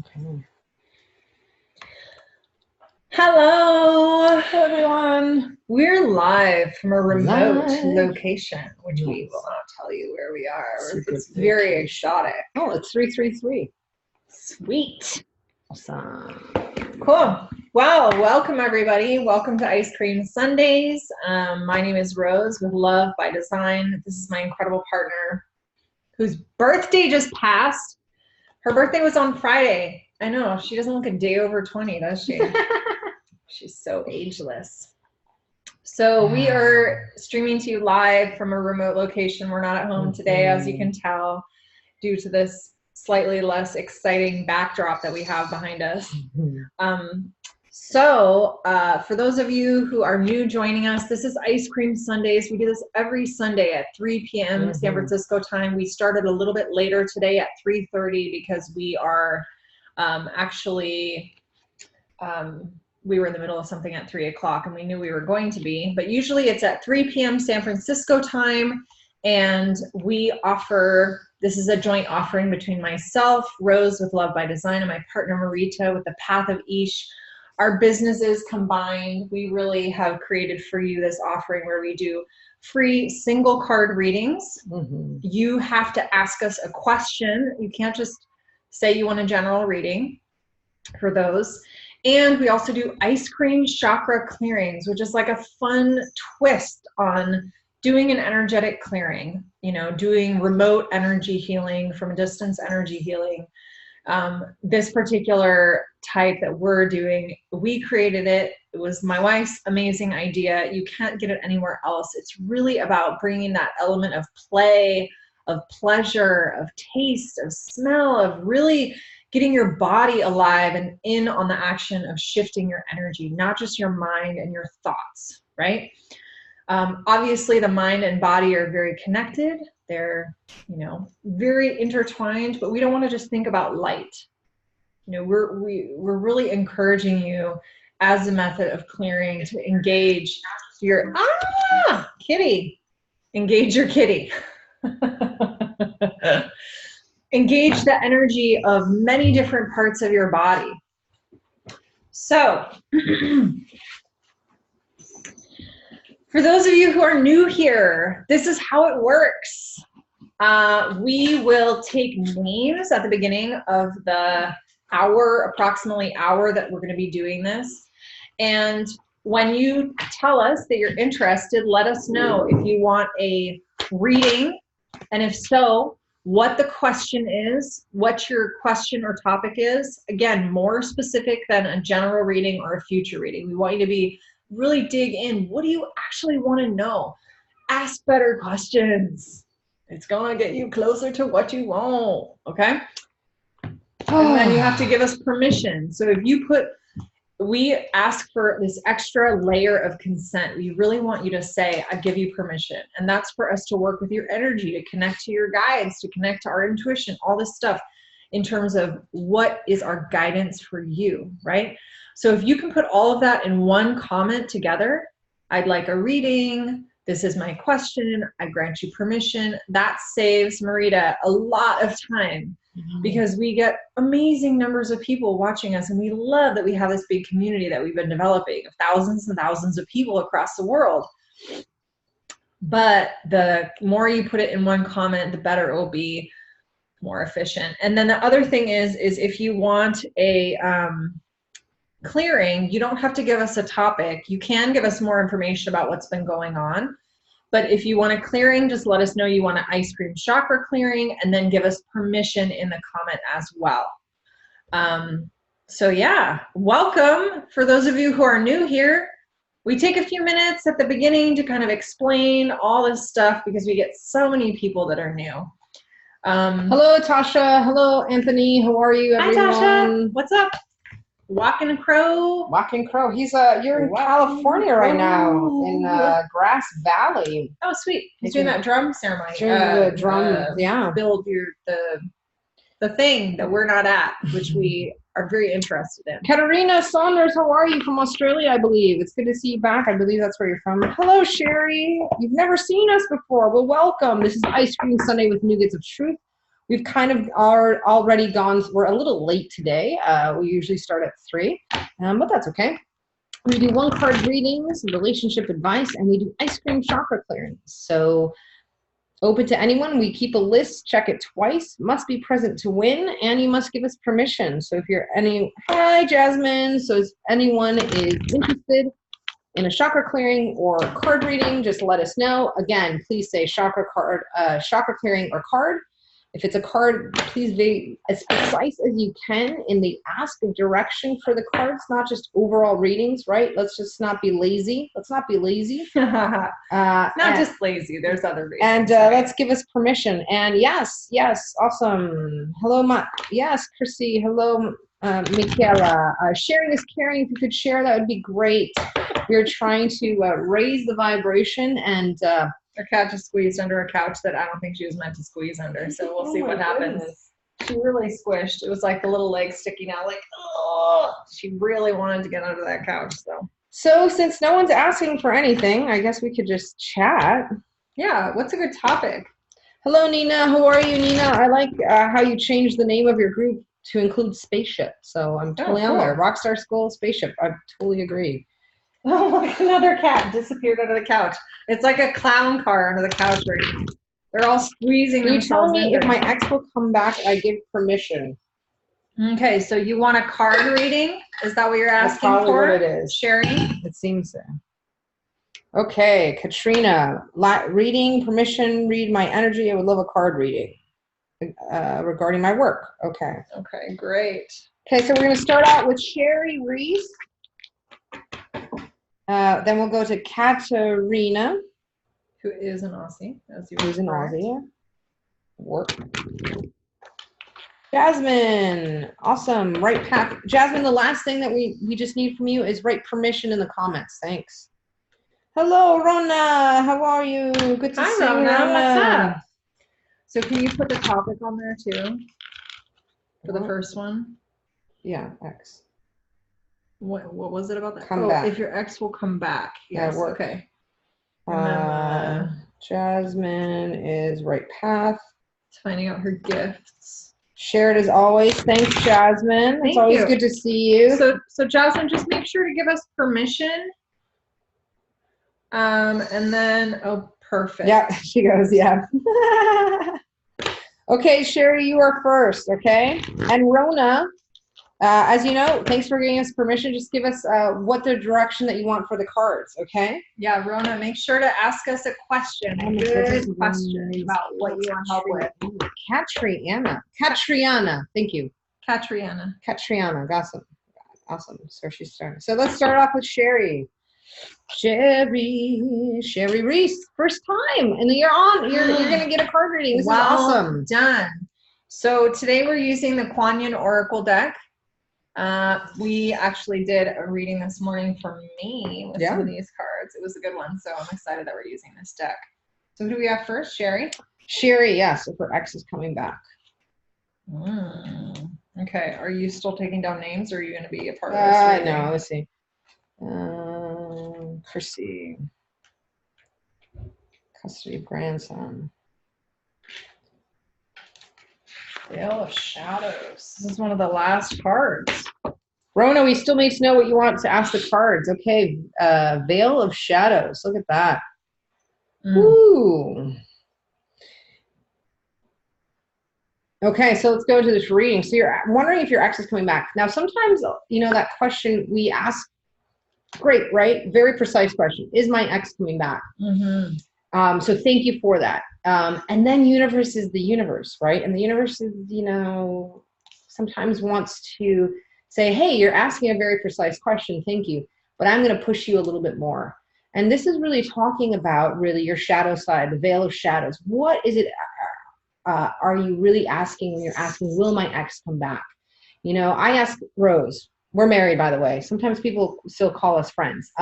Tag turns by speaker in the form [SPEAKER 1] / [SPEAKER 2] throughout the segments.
[SPEAKER 1] Okay.
[SPEAKER 2] Hello,
[SPEAKER 1] everyone.
[SPEAKER 2] We're live from a remote location, which
[SPEAKER 1] Yes.
[SPEAKER 2] we will not tell you where we are.
[SPEAKER 1] It's
[SPEAKER 2] very exotic.
[SPEAKER 1] Oh, it's 333.
[SPEAKER 2] Sweet.
[SPEAKER 1] Awesome.
[SPEAKER 2] Cool. Well, welcome everybody. Welcome to Ice Cream Sundays. My name is Rose with Love by Design. This is my incredible partner whose birthday just passed. Her birthday was on Friday. I know, she doesn't look a day over 20, does she? She's so ageless. So we are streaming to you live from a remote location. We're not at home today, as you can tell, due to this slightly less exciting backdrop that we have behind us. For those of you who are new joining us, this is Ice Cream Sundays. We do this every Sunday at 3 p.m. San Francisco time. We started a little bit later today at 3:30 because we are we were in the middle of something at 3 o'clock and we knew we were going to be, but usually it's at 3 p.m. San Francisco time. And we offer, this is a joint offering between myself, Rose with Love by Design, and my partner Marita with the Path of Ish. Our businesses combined, we really have created for you this offering where we do free single card readings. You have to ask us a question. You can't just say you want a general reading for those. And we also do ice cream chakra clearings, which is like a fun twist on doing an energetic clearing, you know, doing remote energy healing from a distance energy healing. This particular type that we're doing, we created it. It was my wife's amazing idea. You can't get it anywhere else. It's really about bringing that element of play, of pleasure, of taste, of smell, of really getting your body alive and in on the action of shifting your energy, not just your mind and your thoughts, right? Obviously, the mind and body are very connected. They're, you know, very intertwined, but we don't want to just think about light. You know, we're really encouraging you as a method of clearing to engage your, kitty, engage your kitty. Engage the energy of many different parts of your body. So, for those of you who are new here, this is how it works. We will take names at the beginning of the hour, approximately hour that we're going to be doing this. And when you tell us that you're interested, let us know if you want a reading, and if so, what the question is, what your question or topic is. Again, more specific than a general reading or a future reading. We want you to be really dig in. What do you actually want to know? Ask better questions. It's going to get you closer to what you want, okay? And then you have to give us permission. So if you we ask for this extra layer of consent. We really want you to say, I give you permission. And that's for us to work with your energy, to connect to your guides, to connect to our intuition, all this stuff in terms of what is our guidance for you, right? So if you can put all of that in one comment together, I'd like a reading, this is my question, I grant you permission, that saves Marita a lot of time. Because we get amazing numbers of people watching us, and we love that we have this big community that we've been developing of thousands and thousands of people across the world. But the more you put it in one comment, the better it will be, more efficient. And then the other thing is if you want a clearing, you don't have to give us a topic. You can give us more information about what's been going on. But if you want a clearing, just let us know you want an ice cream chakra clearing, and then give us permission in the comment as well. So yeah, welcome. For those of you who are new here, we take a few minutes at the beginning to kind of explain all this stuff because we get so many people that are new.
[SPEAKER 1] Hello, Tasha. Hello, Anthony. How are you, everyone?
[SPEAKER 2] Hi, Tasha. What's up? Walking Crow.
[SPEAKER 1] Walking Crow. You're in California right now, in Grass Valley.
[SPEAKER 2] Oh, sweet. He's doing that drum ceremony.
[SPEAKER 1] The drum,
[SPEAKER 2] Build the thing that we're not at, which we are very interested in.
[SPEAKER 1] Katarina Saunders, how are you? From Australia, I believe. It's good to see you back. I believe that's where you're from. Hello, Sherry. You've never seen us before. Well, welcome. This is Ice Cream Sunday with Nougats of Truth, We've kind of already gone, we're a little late today. We usually start at 3, but that's okay. We do 1-card readings, relationship advice, and we do ice cream chakra clearings. So open to anyone. We keep a list, check it twice, must be present to win, and you must give us permission. So if you're hi Jasmine. So if anyone is interested in a chakra clearing or card reading, just let us know. Again, please say chakra clearing or card. If it's a card, please be as precise as you can in the ask of direction for the cards, not just overall readings, right? Let's just not be lazy. Let's not be lazy.
[SPEAKER 2] Not just lazy. There's other reasons.
[SPEAKER 1] And
[SPEAKER 2] right?
[SPEAKER 1] Let's give us permission. And yes, awesome. Hello, yes, Chrissy. Hello, Michaela. Sharing is caring. If you could share, that would be great. We're trying to raise the vibration and.
[SPEAKER 2] Our cat just squeezed under a couch that I don't think she was meant to squeeze under. So we'll see what happens. She really squished. It was like the little legs sticking out like, oh, she really wanted to get under that couch.
[SPEAKER 1] So since no one's asking for anything, I guess we could just chat.
[SPEAKER 2] Yeah. What's a good topic?
[SPEAKER 1] Hello, Nina. How are you, Nina? I like how you changed the name of your group to include spaceship. So I'm totally on there. Rockstar School Spaceship. I totally agree.
[SPEAKER 2] Oh, look, another cat disappeared under the couch. It's like a clown car under the couch right now. They're all squeezing themselves.
[SPEAKER 1] You tell me if my ex will come back, I give permission.
[SPEAKER 2] Okay, so you want a card reading? Is that what you're asking for?
[SPEAKER 1] That's probably what it is.
[SPEAKER 2] Sharing?
[SPEAKER 1] It seems so. Okay, Katrina, reading, permission, read my energy. I would love a card reading regarding my work. Okay.
[SPEAKER 2] Okay, great.
[SPEAKER 1] Okay, so we're going to start out with Sherry Reese. Then we'll go to Katarina.
[SPEAKER 2] Who is an Aussie, as you
[SPEAKER 1] Who's an Aussie, yeah. Work. Jasmine, awesome, right path. Jasmine, the last thing that we just need from you is write permission in the comments. Thanks. Hello, Rona, how are you? Good to see you, Rona.
[SPEAKER 2] What's up? So can you put the topic on there too? For the first one?
[SPEAKER 1] Yeah, X.
[SPEAKER 2] What was it about that?
[SPEAKER 1] Come back.
[SPEAKER 2] If your ex will come back. Yes,
[SPEAKER 1] work.
[SPEAKER 2] okay.
[SPEAKER 1] Jasmine is right path.
[SPEAKER 2] Finding out her gifts.
[SPEAKER 1] Share it as always. Thanks, Jasmine. It's always good to see you.
[SPEAKER 2] So Jasmine, just make sure to give us permission. And then, oh, perfect.
[SPEAKER 1] Yeah, she goes, yeah. Okay, Sherry, you are first, okay? And Rona, as you know, thanks for giving us permission. Just give us what the direction that you want for the cards, okay?
[SPEAKER 2] Yeah, Rona, make sure to ask us a question, a good question about what you want help with.
[SPEAKER 1] Catriana, thank you.
[SPEAKER 2] Catriana,
[SPEAKER 1] awesome. So she's starting. So let's start off with Sherry. Sherry Reese, first time, and you're gonna get a card reading. This is awesome.
[SPEAKER 2] Done. So today we're using the Kuan Yin Oracle deck. We actually did a reading this morning for me with some of these cards. It was a good one, so I'm excited that we're using this deck. So who do we have first? Sherry?
[SPEAKER 1] Sherry, yes, if her ex is coming back.
[SPEAKER 2] Okay, are you still taking down names, or are you going to be a part of this reading?
[SPEAKER 1] No, let's see. Chrissy. Custody of grandson.
[SPEAKER 2] Veil of Shadows. This is one of the last cards.
[SPEAKER 1] Rona, we still need to know what you want to ask the cards. Okay, Veil of Shadows. Look at that. Ooh. Okay, so let's go into this reading. So you're wondering if your ex is coming back. Now, sometimes, you know, that question we ask, great, right? Very precise question. Is my ex coming back? So thank you for that. And then universe is the universe, right? And the universe is, you know, sometimes wants to say, hey, you're asking a very precise question. Thank you. But I'm going to push you a little bit more. And this is really talking about really your shadow side, the veil of shadows. What is it? Are you really asking when you're asking, will my ex come back? You know, I ask Rose. We're married, by the way. Sometimes people still call us friends.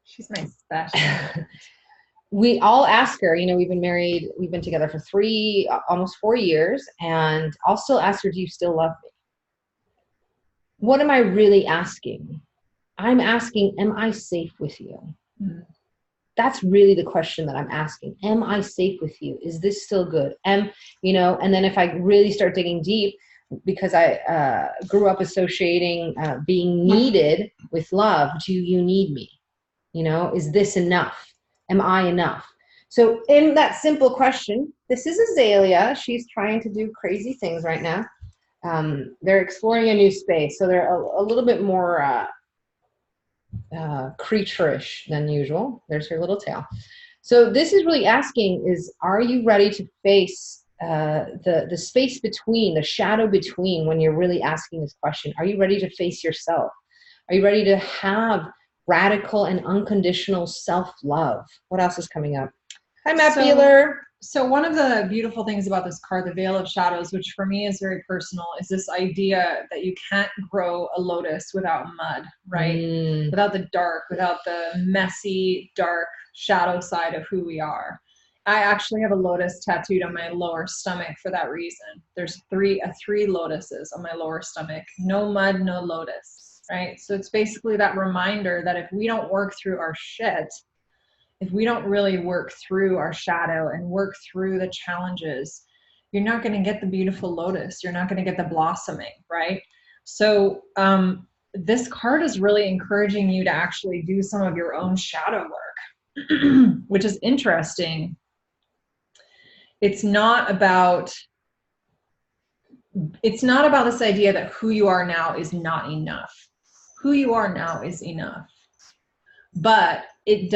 [SPEAKER 2] She's my special.
[SPEAKER 1] We all ask her, you know, we've been married, we've been together for almost 4 years, and I'll still ask her, do you still love me? What am I really asking? I'm asking, am I safe with you? that's really the question that I'm asking. Am I safe with you? Is this still good? You know, and then if I really start digging deep, because I grew up associating being needed with love. Do you need me? You know, is this enough? Am I enough? So in that simple question, this is Azalea. She's trying to do crazy things right now. They're exploring a new space. So they're a little bit more creature-ish than usual. There's her little tail. So this is really asking is, are you ready to face the space between, the shadow between, when you're really asking this question? Are you ready to face yourself? Are you ready to have radical and unconditional self-love? What else is coming up? Hi, Matt Beeler.
[SPEAKER 2] So one of the beautiful things about this card, the Veil of Shadows, which for me is very personal, is this idea that you can't grow a lotus without mud, right? Without the dark, without the messy, dark shadow side of who we are. I actually have a lotus tattooed on my lower stomach for that reason. There's three lotuses on my lower stomach. No mud, no lotus, right? So it's basically that reminder that if we don't work through our shit, if we don't really work through our shadow and work through the challenges, you're not going to get the beautiful lotus. You're not going to get the blossoming, right? So this card is really encouraging you to actually do some of your own shadow work, which is interesting. It's not about this idea that who you are now is not enough. Who you are now is enough. But it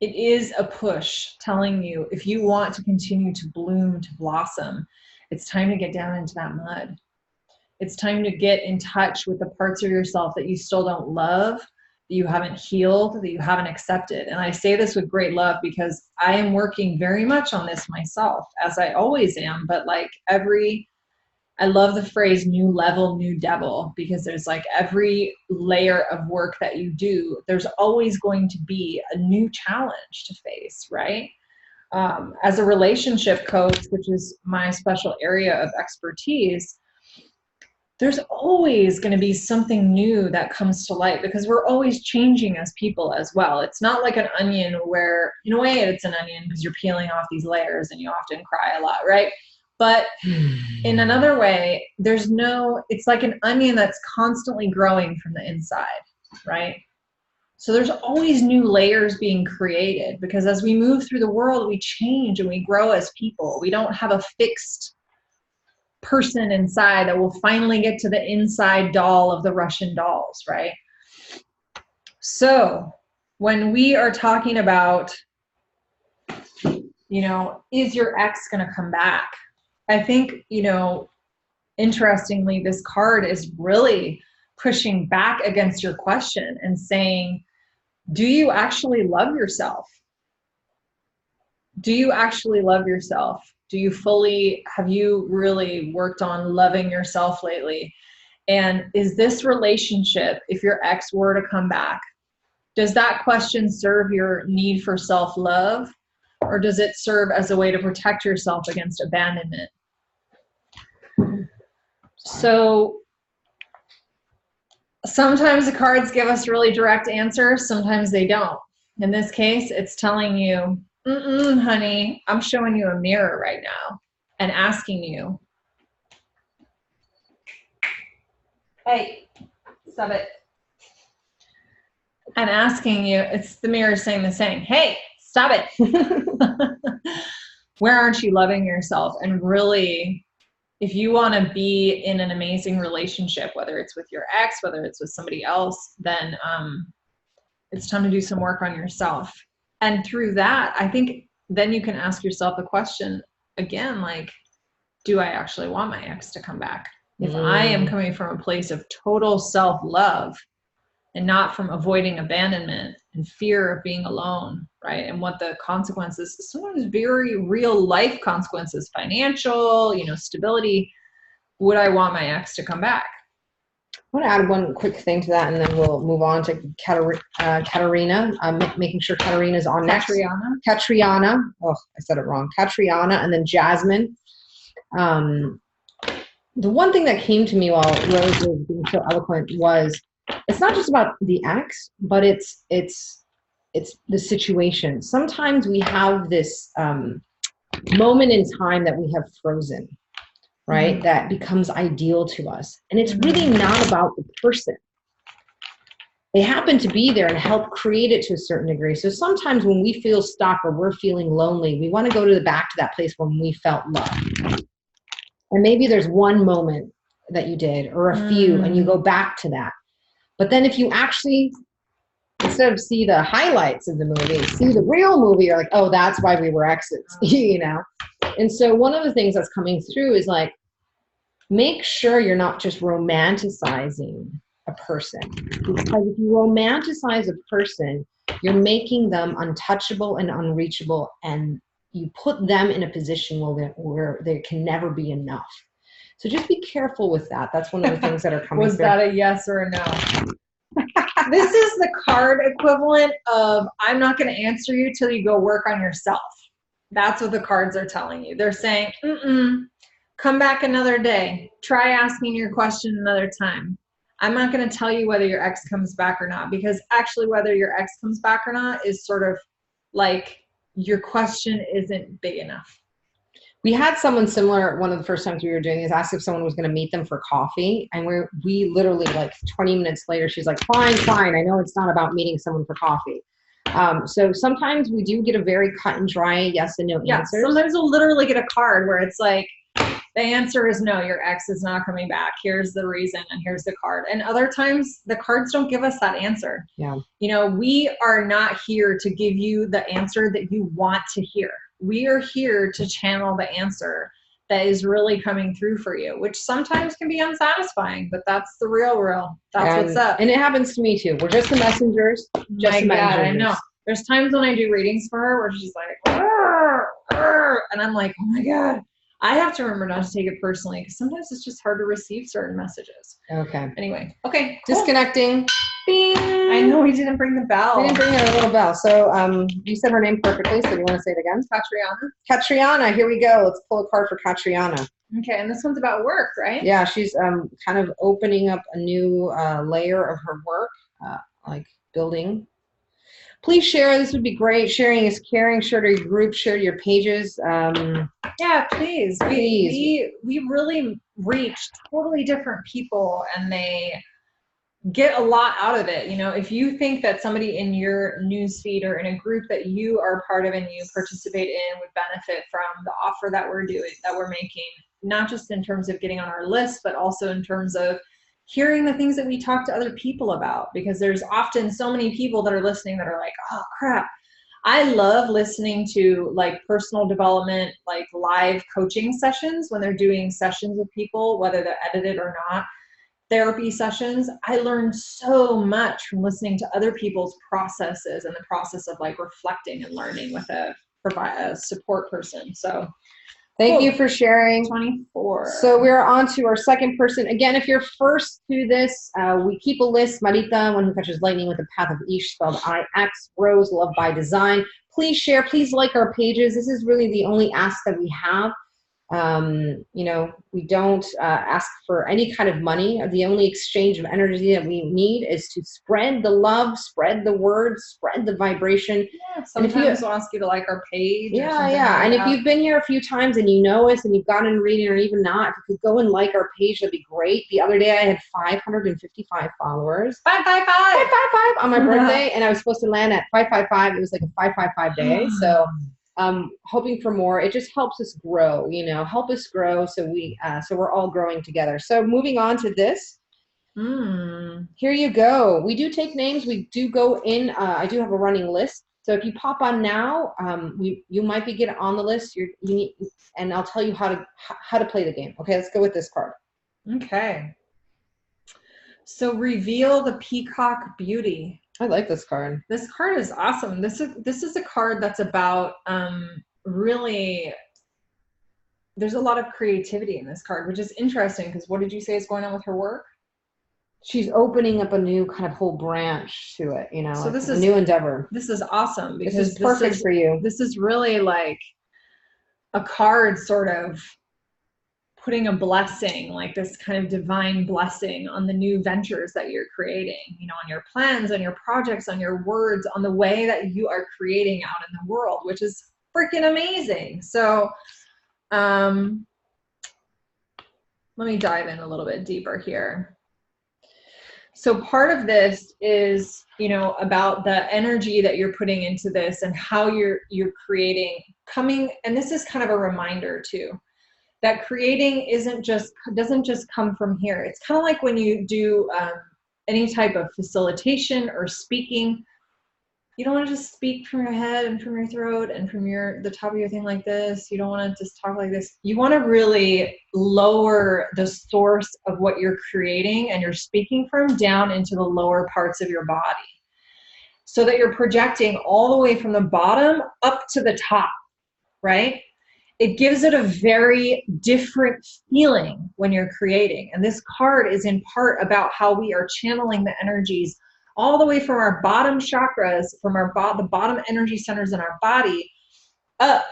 [SPEAKER 2] is a push telling you, if you want to continue to bloom, to blossom, it's time to get down into that mud. It's time to get in touch with the parts of yourself that you still don't love, that you haven't healed, that you haven't accepted. And I say this with great love because I am working very much on this myself, as I always am. But like I love the phrase new level, new devil, because there's like every layer of work that you do, there's always going to be a new challenge to face, right? As a relationship coach, which is my special area of expertise, there's always going to be something new that comes to light because we're always changing as people as well. It's not like an onion where, in a way, it's an onion because you're peeling off these layers and you often cry a lot, right? But in another way, it's like an onion that's constantly growing from the inside, right? So there's always new layers being created because as we move through the world, we change and we grow as people. We don't have a fixed person inside that will finally get to the inside doll of the Russian dolls, right? So when we are talking about, is your ex going to come back? I think, interestingly, this card is really pushing back against your question and saying, do you actually love yourself? Do you actually love yourself? Have you really worked on loving yourself lately? And is this relationship, if your ex were to come back, does that question serve your need for self-love? Or does it serve as a way to protect yourself against abandonment? So sometimes the cards give us really direct answers, sometimes they don't. In this case, it's telling you, honey, I'm showing you a mirror right now and asking you, hey, stop it. And asking you, it's the mirror saying the same, hey, stop it. Where aren't you loving yourself? And really, if you want to be in an amazing relationship, whether it's with your ex, whether it's with somebody else, then it's time to do some work on yourself. And through that, I think then you can ask yourself the question again, like, do I actually want my ex to come back? If I am coming from a place of total self-love and not from avoiding abandonment and fear of being alone, right? And what the consequences, sometimes very real life consequences, financial, stability, would I want my ex to come back?
[SPEAKER 1] I want to add one quick thing to that, and then we'll move on to Katarina. Making sure Katarina's on next. Katriana. Oh, I said it wrong. Katriana, and then Jasmine. The one thing that came to me while Rose was being so eloquent was, it's not just about the ex, but it's it's the situation. Sometimes we have this moment in time that we have frozen, right? That becomes ideal to us. And it's really not about the person. They happen to be there and help create it to a certain degree. So sometimes when we feel stuck or we're feeling lonely, we want to go back to that place when we felt love. And maybe there's one moment that you did, or a few, and you go back to that. But then if you actually, instead of see the highlights of the movie, see the real movie, you're like, oh, that's why we were exes, you know? And so one of the things that's coming through is like, make sure you're not just romanticizing a person. Because if you romanticize a person, you're making them untouchable and unreachable, and you put them in a position where there can never be enough. So just be careful with that. That's one of the things that are coming through.
[SPEAKER 2] Was that a yes or a no? This is the card equivalent of, I'm not going to answer you till you go work on yourself. That's what the cards are telling you. They're saying, come back another day. Try asking your question another time. I'm not going to tell you whether your ex comes back or not, because actually whether your ex comes back or not is sort of like your question isn't big enough.
[SPEAKER 1] We had someone similar, one of the first times we were doing this, asked if someone was going to meet them for coffee. And we literally like 20 minutes later, she's like, fine. I know it's not about meeting someone for coffee. So sometimes we do get a very cut and dry yes and no answers.
[SPEAKER 2] Sometimes we'll literally get a card where it's like, the answer is no, your ex is not coming back. Here's the reason, and here's the card. And other times the cards don't give us that answer.
[SPEAKER 1] Yeah.
[SPEAKER 2] You know, we are not here to give you the answer that you want to hear. We are here to channel the answer that is really coming through for you, which sometimes can be unsatisfying, but that's the real. That's what's up.
[SPEAKER 1] And it happens to me too. We're just the messengers.
[SPEAKER 2] My God, I know. There's times when I do readings for her where she's like, and I'm like, oh my God. I have to remember not to take it personally, because sometimes it's just hard to receive certain messages.
[SPEAKER 1] Okay.
[SPEAKER 2] Anyway. Okay. Cool.
[SPEAKER 1] Disconnecting.
[SPEAKER 2] Bing. I know we didn't bring the bell.
[SPEAKER 1] We didn't bring her little bell. So you said her name perfectly. So do you want to say it again? Catriona. Here we go. Let's pull a card for Catriona.
[SPEAKER 2] Okay. And this one's about work, right?
[SPEAKER 1] Yeah. She's kind of opening up a new layer of her work, like building. Please share. This would be great. Sharing is caring. Share to your group. Share to your pages.
[SPEAKER 2] Yeah, please. We really reach totally different people, and they get a lot out of it. You know, if you think that somebody in your newsfeed or in a group that you are part of and you participate in would benefit from the offer that we're doing, that we're making, not just in terms of getting on our list, but also in terms of hearing the things that we talk to other people about, because there's often so many people that are listening that are like, oh crap. I love listening to like personal development, like live coaching sessions when they're doing sessions with people, whether they're edited or not, therapy sessions. I learned so much from listening to other people's processes and the process of like reflecting and learning with a support person. So
[SPEAKER 1] thank you for sharing.
[SPEAKER 2] 24.
[SPEAKER 1] So we're on to our second person. Again, if you're first to this, we keep a list. Marita, one who catches lightning with the path of Ish, spelled I-X. Rose, love by design. Please share. Please like our pages. This is really the only ask that we have. You know, we don't ask for any kind of money. The only exchange of energy that we need is to spread the love, spread the word, spread the vibration.
[SPEAKER 2] Yeah, sometimes we'll ask you to like our page.
[SPEAKER 1] Yeah. And if you've been here a few times and you know us and you've gotten a reading, or even not, if you could go and like our page, that'd be great. The other day I had 555 followers. 555 on my birthday, and I was supposed to land at 555. It was like a 555 day. So hoping for more. It just helps us grow, you know, help us grow. So we're all growing together. So moving on to this. Here you go. We do take names. We do go in. I do have a running list. So if you pop on now, you might be getting on the list. And I'll tell you how to play the game. Okay, let's go with this card.
[SPEAKER 2] Okay. So reveal the peacock beauty.
[SPEAKER 1] I like this card.
[SPEAKER 2] This card is awesome. This is a card that's about really, there's a lot of creativity in this card, which is interesting, because what did you say is going on with her work?
[SPEAKER 1] She's opening up a new kind of whole branch to it, you know, so
[SPEAKER 2] this
[SPEAKER 1] is a new endeavor.
[SPEAKER 2] This is awesome, because
[SPEAKER 1] this is perfect for you.
[SPEAKER 2] This is really like a card sort of putting a blessing, like this kind of divine blessing on the new ventures that you're creating, you know, on your plans, on your projects, on your words, on the way that you are creating out in the world, which is freaking amazing. So let me dive in a little bit deeper here. So part of this is, you know, about the energy that you're putting into this and how you're creating, and this is kind of a reminder too, that creating doesn't just come from here. It's kind of like when you do any type of facilitation or speaking. You don't want to just speak from your head and from your throat and from the top of your thing like this. You don't want to just talk like this. You want to really lower the source of what you're creating and you're speaking from down into the lower parts of your body, so that you're projecting all the way from the bottom up to the top, right? It gives it a very different feeling when you're creating. And this card is in part about how we are channeling the energies all the way from our bottom chakras, from the bottom energy centers in our body, up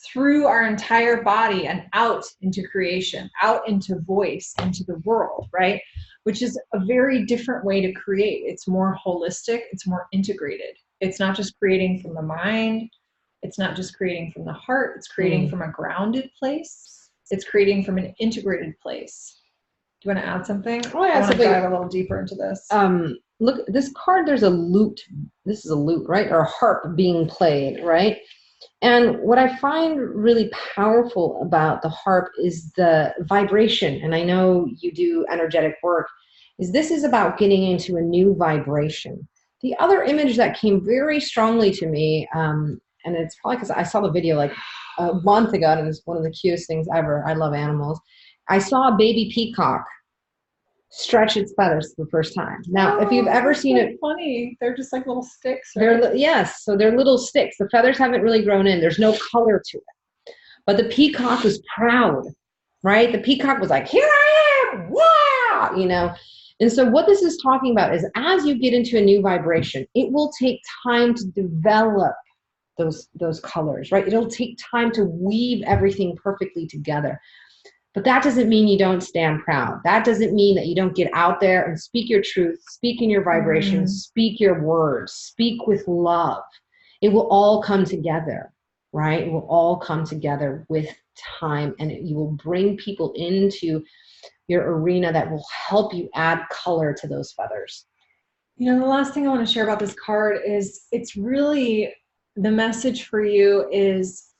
[SPEAKER 2] through our entire body and out into creation, out into voice, into the world, right? Which is a very different way to create. It's more holistic, it's more integrated. It's not just creating from the mind, it's not just creating from the heart, it's creating from a grounded place. It's creating from an integrated place. Do you want to add something?
[SPEAKER 1] Oh, yeah,
[SPEAKER 2] I want to dive a little deeper into this.
[SPEAKER 1] Look, this card, there's a lute. This is a lute, right? Or a harp being played, right? And what I find really powerful about the harp is the vibration. And I know you do energetic work, this is about getting into a new vibration. The other image that came very strongly to me, and it's probably because I saw the video like a month ago, and it was one of the cutest things ever. I love animals. I saw a baby peacock stretch its feathers for the first time. Now, if you've ever seen it,
[SPEAKER 2] funny, they're just like little sticks. Right?
[SPEAKER 1] Yes, so they're little sticks. The feathers haven't really grown in. There's no color to it. But the peacock was proud, right? The peacock was like, "Here I am!" Wow, you know. And so what this is talking about is, as you get into a new vibration, it will take time to develop those colors, right? It'll take time to weave everything perfectly together. But that doesn't mean you don't stand proud. That doesn't mean that you don't get out there and speak your truth, speak in your vibration, speak your words, speak with love. It will all come together, right? It will all come together with time, and you will bring people into your arena that will help you add color to those feathers.
[SPEAKER 2] You know, the last thing I want to share about this card is, it's really, the message for you is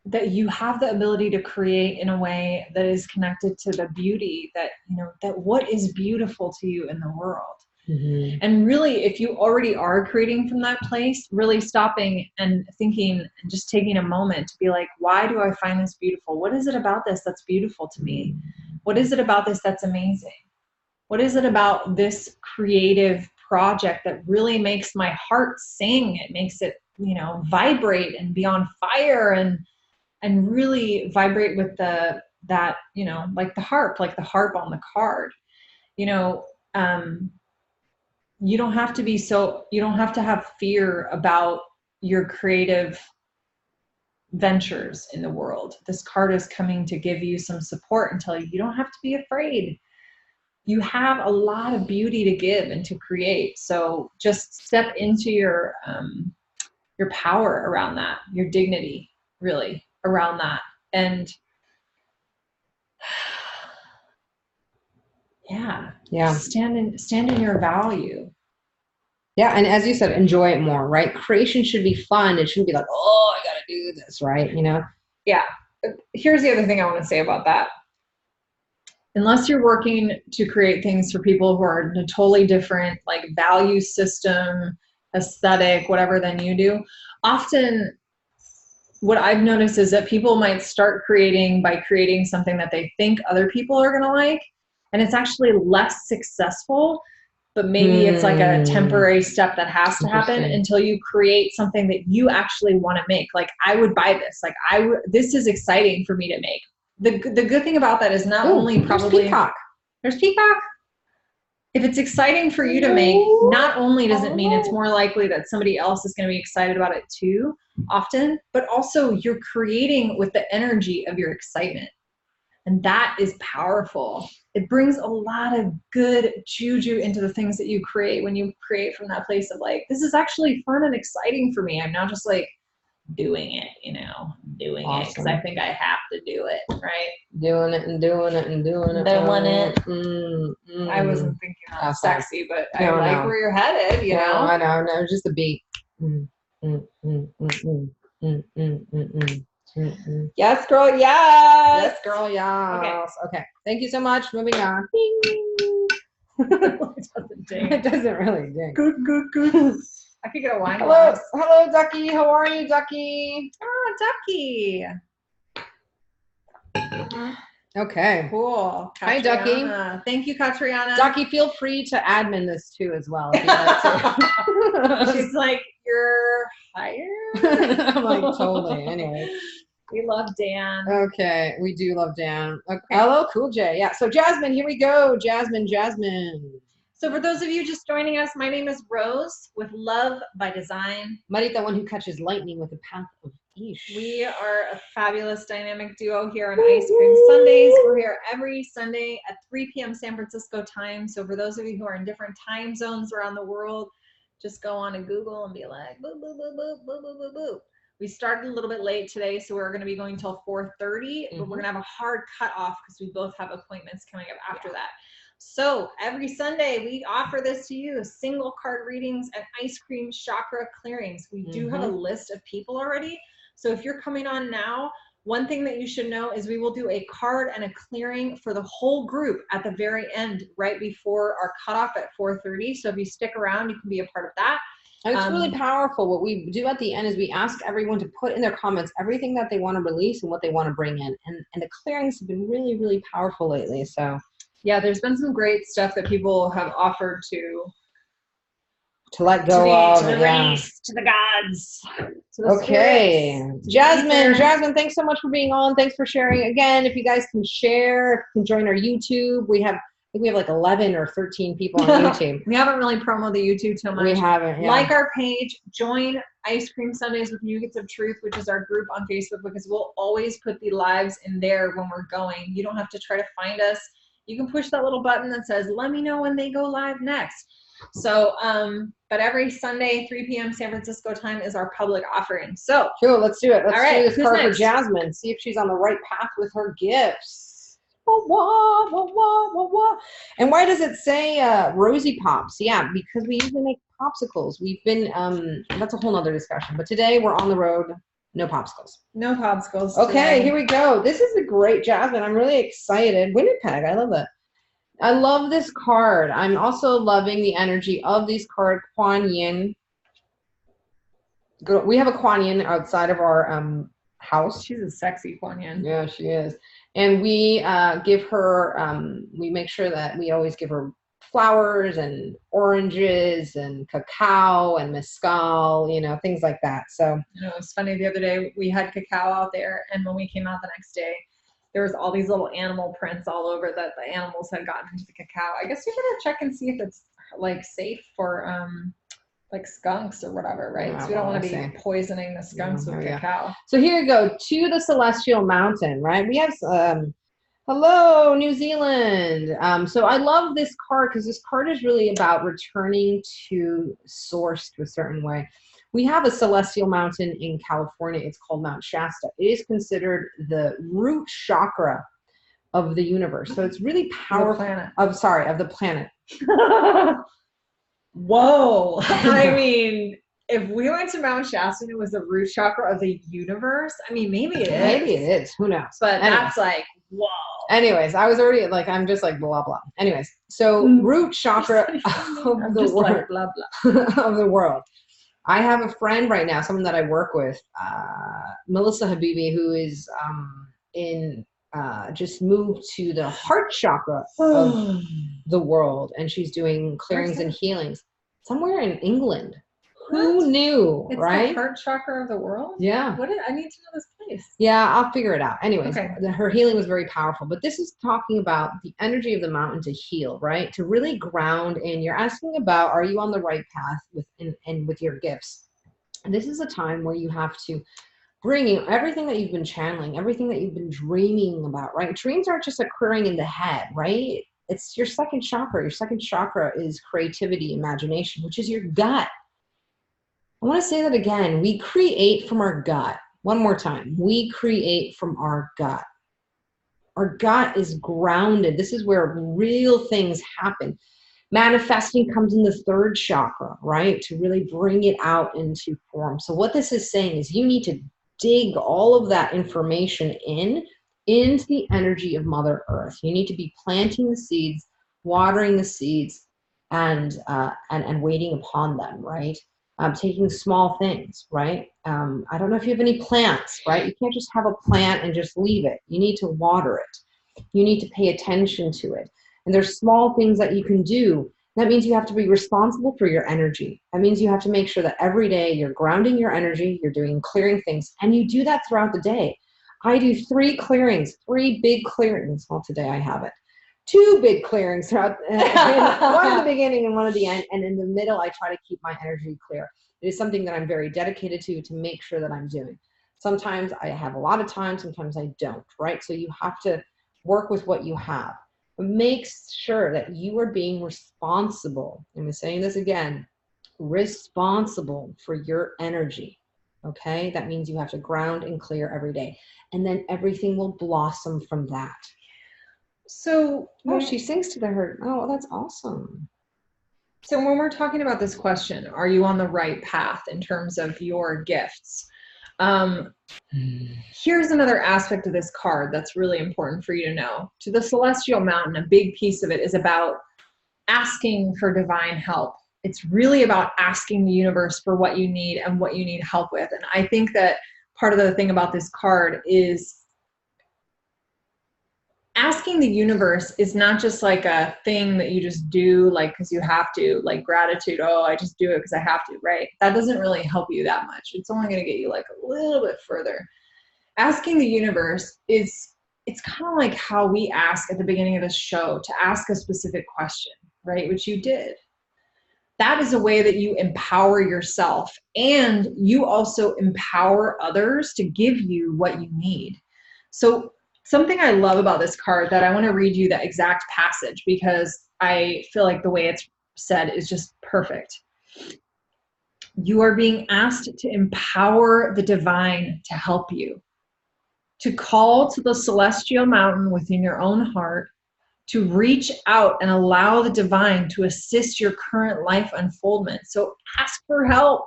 [SPEAKER 2] that you have the ability to create in a way that is connected to the beauty that, you know, that what is beautiful to you in the world. And really, if you already are creating from that place, really stopping and thinking and just taking a moment to be like, why do I find this beautiful? What is it about this that's beautiful to me? What is it about this that's amazing? What is it about this creative project that really makes my heart sing? It makes it, you know, vibrate and be on fire and really vibrate with that, you know, like the harp on the card. You know, you don't have to have fear about your creative ventures in the world. This card is coming to give you some support and tell you, you don't have to be afraid. You have a lot of beauty to give and to create. So just step into your power around that, your dignity, really, around that. And yeah, stand in your value.
[SPEAKER 1] Yeah, and as you said, enjoy it more, right? Creation should be fun. It shouldn't be like, oh, I gotta do this, right? You know?
[SPEAKER 2] Yeah. Here's the other thing I want to say about that. Unless you're working to create things for people who are in a totally different, like, value system, aesthetic, whatever, than you do, often what I've noticed is that people might start creating by creating something that they think other people are going to like, and it's actually less successul, but maybe it's like a temporary step that has to happen until you create something that you actually want to make. Like, I would buy this. Like, this is exciting for me to make. The good thing about that is not only probably there's peacock. If it's exciting for you to make, not only does it mean it's more likely that somebody else is going to be excited about it too, often, but also you're creating with the energy of your excitement. And that is powerful. It brings a lot of good juju into the things that you create when you create from that place of like, this is actually fun and exciting for me. I'm not just like doing it, doing it because I think I have to do it, right?
[SPEAKER 1] Doing it and doing it and doing it.
[SPEAKER 2] Doing it. I wasn't thinking that sexy, but I like where you're headed, you know?
[SPEAKER 1] I know, just a beat.
[SPEAKER 2] Yes, girl, yes.
[SPEAKER 1] Yes, girl, yes. Okay. Thank you so much. Moving on. It doesn't really ding.
[SPEAKER 2] Good. I could get a wine
[SPEAKER 1] Hello,
[SPEAKER 2] glass.
[SPEAKER 1] hello, Ducky. How are you, Ducky?
[SPEAKER 2] Oh, Ducky.
[SPEAKER 1] Okay.
[SPEAKER 2] Cool.
[SPEAKER 1] Hi,
[SPEAKER 2] Catriona.
[SPEAKER 1] Ducky.
[SPEAKER 2] Thank you, Catriona.
[SPEAKER 1] Ducky, feel free to admin this too as well. If you'd like to.
[SPEAKER 2] She's like, you're hired?
[SPEAKER 1] I'm like, totally. Anyway.
[SPEAKER 2] We love Dan.
[SPEAKER 1] Okay, we do love Dan. Okay. Hello, Cool J. Yeah, so Jasmine, here we go. Jasmine.
[SPEAKER 2] So for those of you just joining us, my name is Rose with Love by Design.
[SPEAKER 1] Marita, one who catches lightning with a path of Ish.
[SPEAKER 2] We are a fabulous dynamic duo here on Ice Cream Sundays. We're here every Sunday at 3 p.m. San Francisco time. So for those of you who are in different time zones around the world, just go on to Google and be like, boo, boo, boo, boo, boo, boo, boo, boo. We started a little bit late today, so we're going to be going till 4:30, but we're going to have a hard cutoff because we both have appointments coming up after that. So every Sunday, we offer this to you, single card readings and ice cream chakra clearings. We do have a list of people already. So if you're coming on now, one thing that you should know is we will do a card and a clearing for the whole group at the very end, right before our cutoff at 4:30. So if you stick around, you can be a part of that.
[SPEAKER 1] And it's really powerful. What we do at the end is we ask everyone to put in their comments everything that they want to release and what they want to bring in. And the clearings have been really, really powerful lately. So
[SPEAKER 2] yeah, there's been some great stuff that people have offered to
[SPEAKER 1] let go of.
[SPEAKER 2] To the race, to the gods. To the
[SPEAKER 1] okay.
[SPEAKER 2] spirits.
[SPEAKER 1] Jasmine, thanks so much for being on. Thanks for sharing. Again, if you guys can share, can join our YouTube. I think we have like 11 or 13 people on YouTube.
[SPEAKER 2] We haven't really promoted the YouTube too much.
[SPEAKER 1] We haven't. Yeah.
[SPEAKER 2] Like our page, join Ice Cream Sundays with Nougats of Truth, which is our group on Facebook, because we'll always put the lives in there when we're going. You don't have to try to find us. You can push that little button that says, let me know when they go live next. So, but every Sunday, 3 p.m. San Francisco time is our public offering. So,
[SPEAKER 1] cool, let's do it. Let's do this card
[SPEAKER 2] next?
[SPEAKER 1] for Jasmine. See if she's on the right path with her gifts. And why does it say Rosie Pops? Yeah, because we usually make popsicles. We've been, that's a whole nother discussion. But today we're on the road. No popsicles.
[SPEAKER 2] No popsicles.
[SPEAKER 1] Okay, here we go. This is a great Jasmine. I'm really excited. Winnipeg, I love that. I love this card. I'm also loving the energy of these cards. Kuan Yin. We have a Kuan Yin outside of our house.
[SPEAKER 2] She's a sexy Kuan Yin.
[SPEAKER 1] Yeah, she is. And we give her, we make sure that we always give her flowers and oranges and cacao and mezcal, things like that. So
[SPEAKER 2] it was funny the other day, we had cacao out there, and when we came out the next day, there was all these little animal prints all over that the animals had gotten into the cacao. I guess you better check and see if it's like safe for like skunks or whatever, right?
[SPEAKER 1] Yeah,
[SPEAKER 2] so we don't want to be poisoning the skunks with cacao.
[SPEAKER 1] So here you go, to the Celestial Mountain, right? We have hello, New Zealand. So I love this card because this card is really about returning to source to a certain way. We have a celestial mountain in California. It's called Mount Shasta. It is considered the root chakra of the universe. So it's really powerful. Of the planet.
[SPEAKER 2] Whoa. I mean, if we went to Mount Shasta and it was the root chakra of the universe, I mean, maybe it is.
[SPEAKER 1] Maybe it is. Who knows?
[SPEAKER 2] But that's like, whoa.
[SPEAKER 1] Anyways, I was already like, I'm just like blah blah. Anyways, so root chakra of the world,
[SPEAKER 2] like, blah blah
[SPEAKER 1] of the world. I have a friend right now, someone that I work with, Melissa Habibi, who is just moved to the heart chakra of the world, and she's doing clearings and healings somewhere in England. Who knew,
[SPEAKER 2] it's
[SPEAKER 1] right?
[SPEAKER 2] The heart chakra of the world?
[SPEAKER 1] Yeah.
[SPEAKER 2] I need to know this place.
[SPEAKER 1] Yeah, I'll figure it out. Anyways,
[SPEAKER 2] okay.
[SPEAKER 1] Her healing was very powerful. But this is talking about the energy of the mountain to heal, right? To really ground in. You're asking about, are you on the right path with your gifts? This is a time where you have to bring in everything that you've been channeling, everything that you've been dreaming about, right? Dreams aren't just occurring in the head, right? It's your second chakra. Your second chakra is creativity, imagination, which is your gut. I want to say that again. We create from our gut. One more time. We create from our gut. Our gut is grounded. This is where real things happen. Manifesting comes in the third chakra, right? To really bring it out into form. So what this is saying is you need to dig all of that information into the energy of Mother Earth. You need to be planting the seeds, watering the seeds, and waiting upon them, right? Taking small things, right? I don't know if you have any plants, right? You can't just have a plant and just leave it. You need to water it. You need to pay attention to it. And there's small things that you can do. That means you have to be responsible for your energy. That means you have to make sure that every day you're grounding your energy, you're doing clearing things, and you do that throughout the day. I do 3 clearings, 3 big clearings. Well, today I have it. 2 big clearings throughout, one at the beginning and one at the end, and in the middle I try to keep my energy clear. It is something that I'm very dedicated to make sure that I'm doing. Sometimes I have a lot of time, sometimes I don't, right? So you have to work with what you have. Make sure that you are being responsible. I'm saying this again, responsible for your energy. Okay, that means you have to ground and clear every day, and then everything will blossom from that.
[SPEAKER 2] So,
[SPEAKER 1] oh, she sings to the hurt. Oh, that's awesome.
[SPEAKER 2] So when we're talking about this question, are you on the right path in terms of your gifts? Here's another aspect of this card that's really important for you to know. To the celestial mountain, a big piece of it is about asking for divine help. It's really about asking the universe for what you need and what you need help with. And I think that part of the thing about this card is asking the universe is not just like a thing that you just do, like, because you have to, like gratitude. Oh, I just do it because I have to, right? That doesn't really help you that much. It's only going to get you like a little bit further. Asking the universe it's kind of like how we ask at the beginning of the show to ask a specific question, right? Which you did. That is a way that you empower yourself, and you also empower others to give you what you need. So something I love about this card that I want to read you the exact passage because I feel like the way it's said is just perfect. You are being asked to empower the divine to help you, to call to the celestial mountain within your own heart, to reach out and allow the divine to assist your current life unfoldment. So ask for help.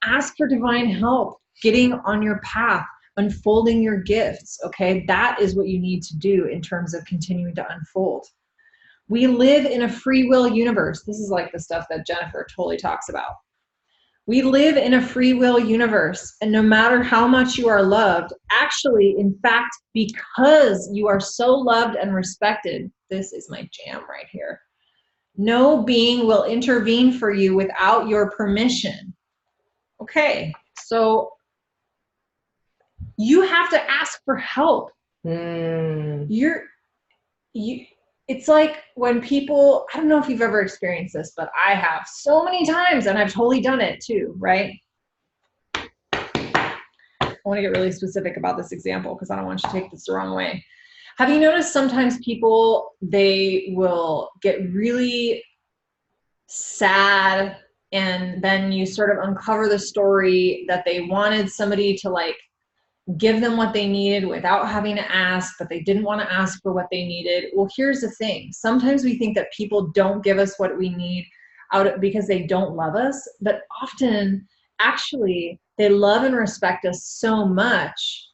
[SPEAKER 2] Ask for divine help getting on your path, unfolding your gifts, okay? That is what you need to do in terms of continuing to unfold. We live in a free will universe. This is like the stuff that Jennifer totally talks about. We live in a free will universe, and no matter how much you are loved, actually, in fact, because you are so loved and respected, this is my jam right here. No being will intervene for you without your permission. Okay, so you have to ask for help. It's like when people, I don't know if you've ever experienced this, but I have so many times, and I've totally done it too, right? I want to get really specific about this example because I don't want you to take this the wrong way. Have you noticed sometimes people, they will get really sad, and then you sort of uncover the story that they wanted somebody to like give them what they needed without having to ask, but they didn't want to ask for what they needed. Well, here's the thing. Sometimes we think that people don't give us what we need because they don't love us, but often actually they love and respect us so much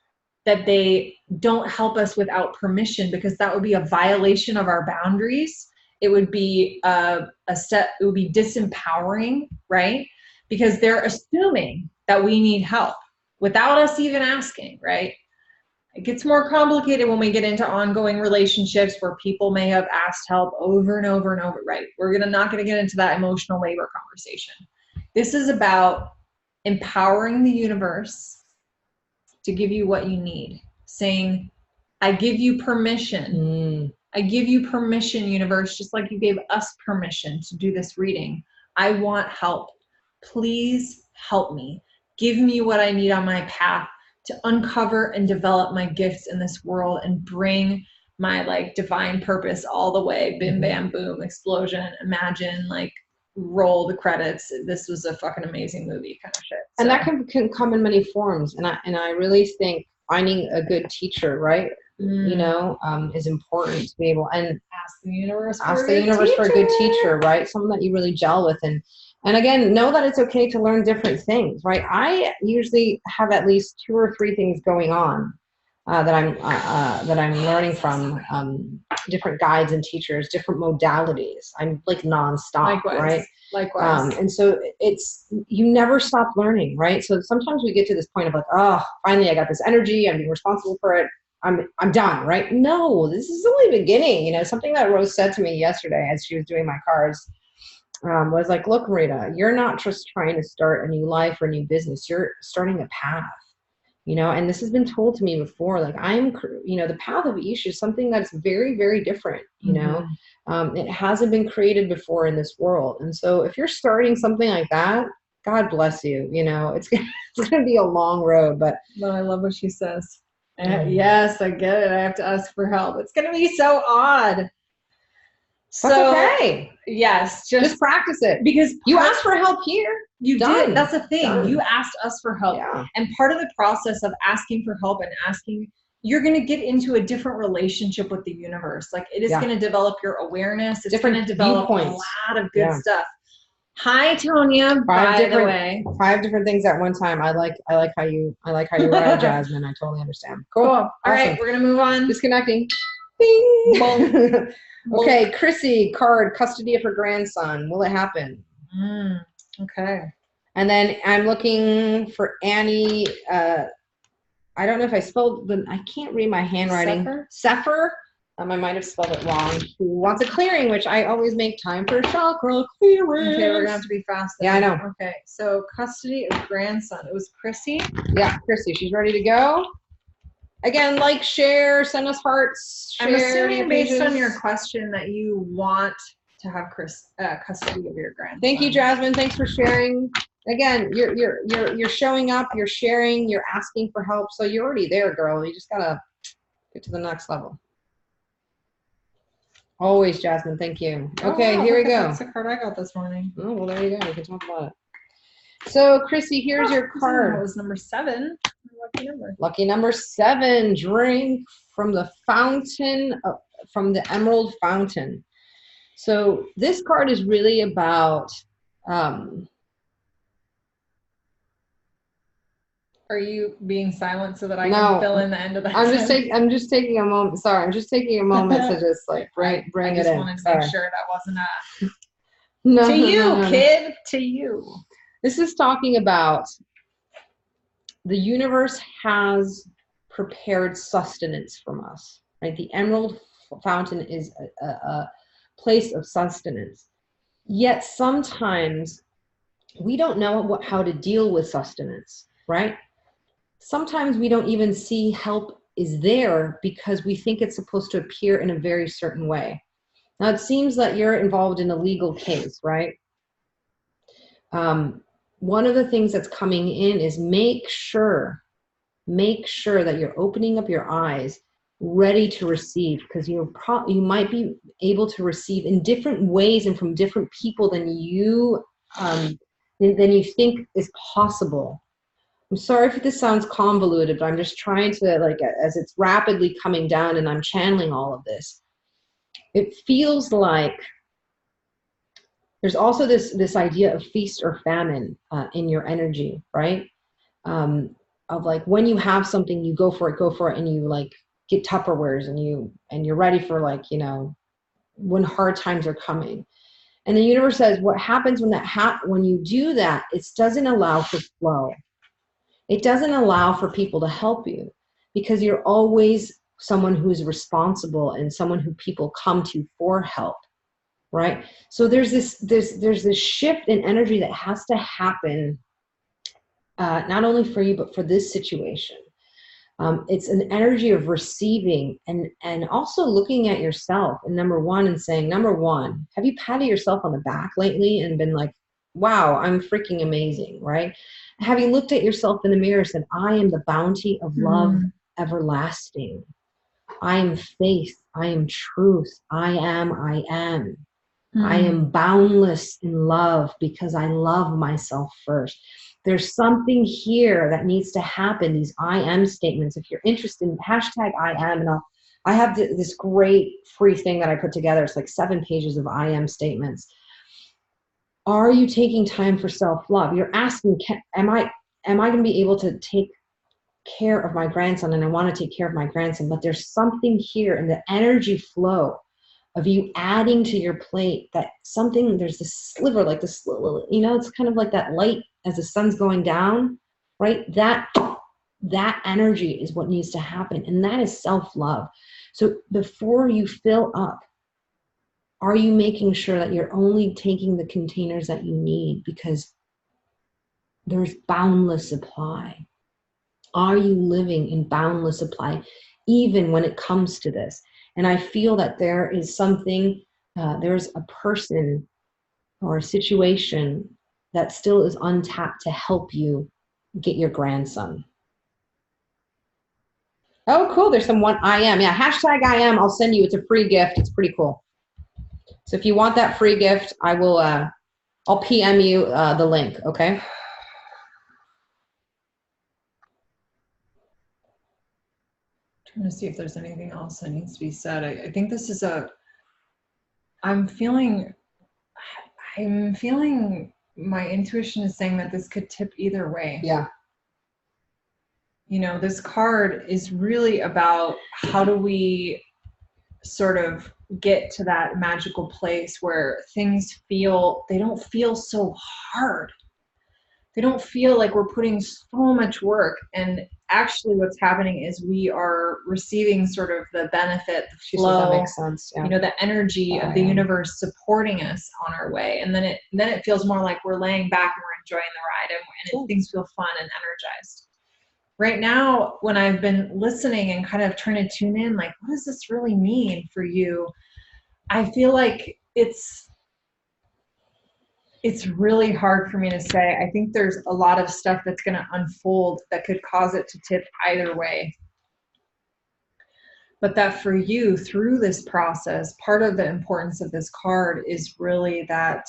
[SPEAKER 2] that they don't help us without permission, because that would be a violation of our boundaries. It would be it would be disempowering, right? Because they're assuming that we need help without us even asking, right? It gets more complicated when we get into ongoing relationships where people may have asked help over and over and over, right? We're not gonna get into that emotional labor conversation. This is about empowering the universe to give you what you need. Saying, I give you permission. I give you permission, universe, just like you gave us permission to do this reading. I want help. Please help me. give me what I need on my path to uncover and develop my gifts in this world and bring my like divine purpose all the way. Bim, bam, boom, explosion. Imagine, like, roll the credits. This was a fucking amazing movie kind of shit. So.
[SPEAKER 1] And that can come in many forms. And I really think finding a good teacher, right? You know, is important to be able, and
[SPEAKER 2] ask the universe
[SPEAKER 1] for a good teacher, right? Someone that you really gel with. And again, know that it's okay to learn different things, right? I usually have at least 2 or 3 things going on that I'm learning from, different guides and teachers, different modalities. I'm like nonstop, right?
[SPEAKER 2] Likewise.
[SPEAKER 1] And so you never stop learning, right? So sometimes we get to this point of like, oh, finally I got this energy, I'm being responsible for it, I'm done, right? No, this is only beginning. You know, something that Rose said to me yesterday as she was doing my cards was like, look, Marita, you're not just trying to start a new life or a new business. You're starting a path, you know, and this has been told to me before. Like, the path of Ish is something that's very, very different, you know. It hasn't been created before in this world. And so if you're starting something like that, God bless you. You know, it's going to be a long road, but
[SPEAKER 2] I love what she says. Yes, I get it. I have to ask for help. It's going to be so odd.
[SPEAKER 1] So, okay.
[SPEAKER 2] Yes,
[SPEAKER 1] just practice it, because you asked for help here.
[SPEAKER 2] You did. That's the thing. Done. You asked us for help.
[SPEAKER 1] Yeah.
[SPEAKER 2] And part of the process of asking for help and you're going to get into a different relationship with the universe. Like, it is going to develop your awareness. It's going to develop
[SPEAKER 1] viewpoints.
[SPEAKER 2] A lot of good stuff. Hi, Tonya. By the way,
[SPEAKER 1] 5 different things at one time. I like how you ride, Jasmine. I totally understand. Cool.
[SPEAKER 2] All right, we're gonna move on.
[SPEAKER 1] Disconnecting. Bing. Okay, Chrissy card, custody of her grandson. Will it happen?
[SPEAKER 2] Okay.
[SPEAKER 1] And then I'm looking for Annie. I don't know if I spelled I can't read my handwriting. Sefer. I might have spelled it wrong. Who wants a clearing, which I always make time for chakra clearing.
[SPEAKER 2] Okay, we're gonna have to be fast.
[SPEAKER 1] Yeah, I know.
[SPEAKER 2] Okay, so custody of grandson. It was Chrissy.
[SPEAKER 1] Yeah, Chrissy. She's ready to go. Again, like, share, send us hearts. Share.
[SPEAKER 2] I'm assuming based on your question that you want to have custody of your grandson.
[SPEAKER 1] Thank you, Jasmine. Thanks for sharing. Again, you're showing up. You're sharing. You're asking for help. So you're already there, girl. You just gotta get to the next level. Always, Jasmine. Thank you. Okay,
[SPEAKER 2] wow,
[SPEAKER 1] here we go.
[SPEAKER 2] That's the card I got this morning.
[SPEAKER 1] Oh, well, there you go. We can talk about it. So, Chrissy, here's your card.
[SPEAKER 2] That was number 7. Lucky number.
[SPEAKER 1] Lucky number 7. Drink from the fountain, from the emerald fountain. So this card is really about.
[SPEAKER 2] Are you being silent so that I can fill in the end of that?
[SPEAKER 1] I'm just taking a moment. Sorry, I'm just taking a moment to just like bring it in. I just
[SPEAKER 2] wanted to make sure that wasn't a.
[SPEAKER 1] No,
[SPEAKER 2] to you,
[SPEAKER 1] no.
[SPEAKER 2] kid. To you.
[SPEAKER 1] This is talking about the universe has prepared sustenance from us, right? The emerald fountain is a place of sustenance. Yet sometimes we don't know how to deal with sustenance, right? Sometimes we don't even see help is there because we think it's supposed to appear in a very certain way. Now, it seems that you're involved in a legal case, right? One of the things that's coming in is make sure that you're opening up your eyes, ready to receive, because you might be able to receive in different ways and from different people than you think is possible. I'm sorry if this sounds convoluted, but I'm just trying to, like, as it's rapidly coming down and I'm channeling all of this, it feels like there's also this idea of feast or famine in your energy, right? Of like, when you have something, you go for it, and you like get Tupperwares and you're ready for, like, you know, when hard times are coming. And the universe says what happens when you do that, it doesn't allow for flow. It doesn't allow for people to help you because you're always someone who's responsible and someone who people come to for help, right? So there's this shift in energy that has to happen, not only for you, but for this situation. It's an energy of receiving and also looking at yourself and number one and saying, number one, have you patted yourself on the back lately and been like, wow, I'm freaking amazing, right? Have you looked at yourself in the mirror and said, I am the bounty of love everlasting. I am faith. I am truth. I am, I am. I am boundless in love because I love myself first. There's something here that needs to happen, these I am statements. If you're interested in hashtag I am, and I have this great free thing that I put together. It's like 7 pages of I am statements. Are you taking time for self-love? You're asking, am I going to be able to take care of my grandson? And I want to take care of my grandson, but there's something here in the energy flow of you adding to your plate that something, there's this sliver, like this, you know, it's kind of like that light as the sun's going down, right? That energy is what needs to happen. And that is self-love. So before you fill up, are you making sure that you're only taking the containers that you need because there's boundless supply? Are you living in boundless supply, even when it comes to this? And I feel that there is something, there's a person or a situation that still is untapped to help you get your grandson. Oh, cool. There's some one I am. Yeah, hashtag I am. I'll send you. It's a free gift. It's pretty cool. So if you want that free gift, I will, I'll PM you the link, okay?
[SPEAKER 2] Trying to see if there's anything else that needs to be said. I think this is I'm feeling my intuition is saying that this could tip either way.
[SPEAKER 1] Yeah.
[SPEAKER 2] You know, this card is really about how do we sort of get to that magical place where things they don't feel so hard. They don't feel like we're putting so much work. And actually what's happening is we are receiving sort of the benefit, the flow,
[SPEAKER 1] that makes sense. Yeah.
[SPEAKER 2] You know, the energy of the universe supporting us on our way. And then it feels more like we're laying back and we're enjoying the ride and things feel fun and energized. Right now, when I've been listening and kind of trying to tune in, like, what does this really mean for you? I feel like it's really hard for me to say. I think there's a lot of stuff that's going to unfold that could cause it to tip either way. But that for you, through this process, part of the importance of this card is really that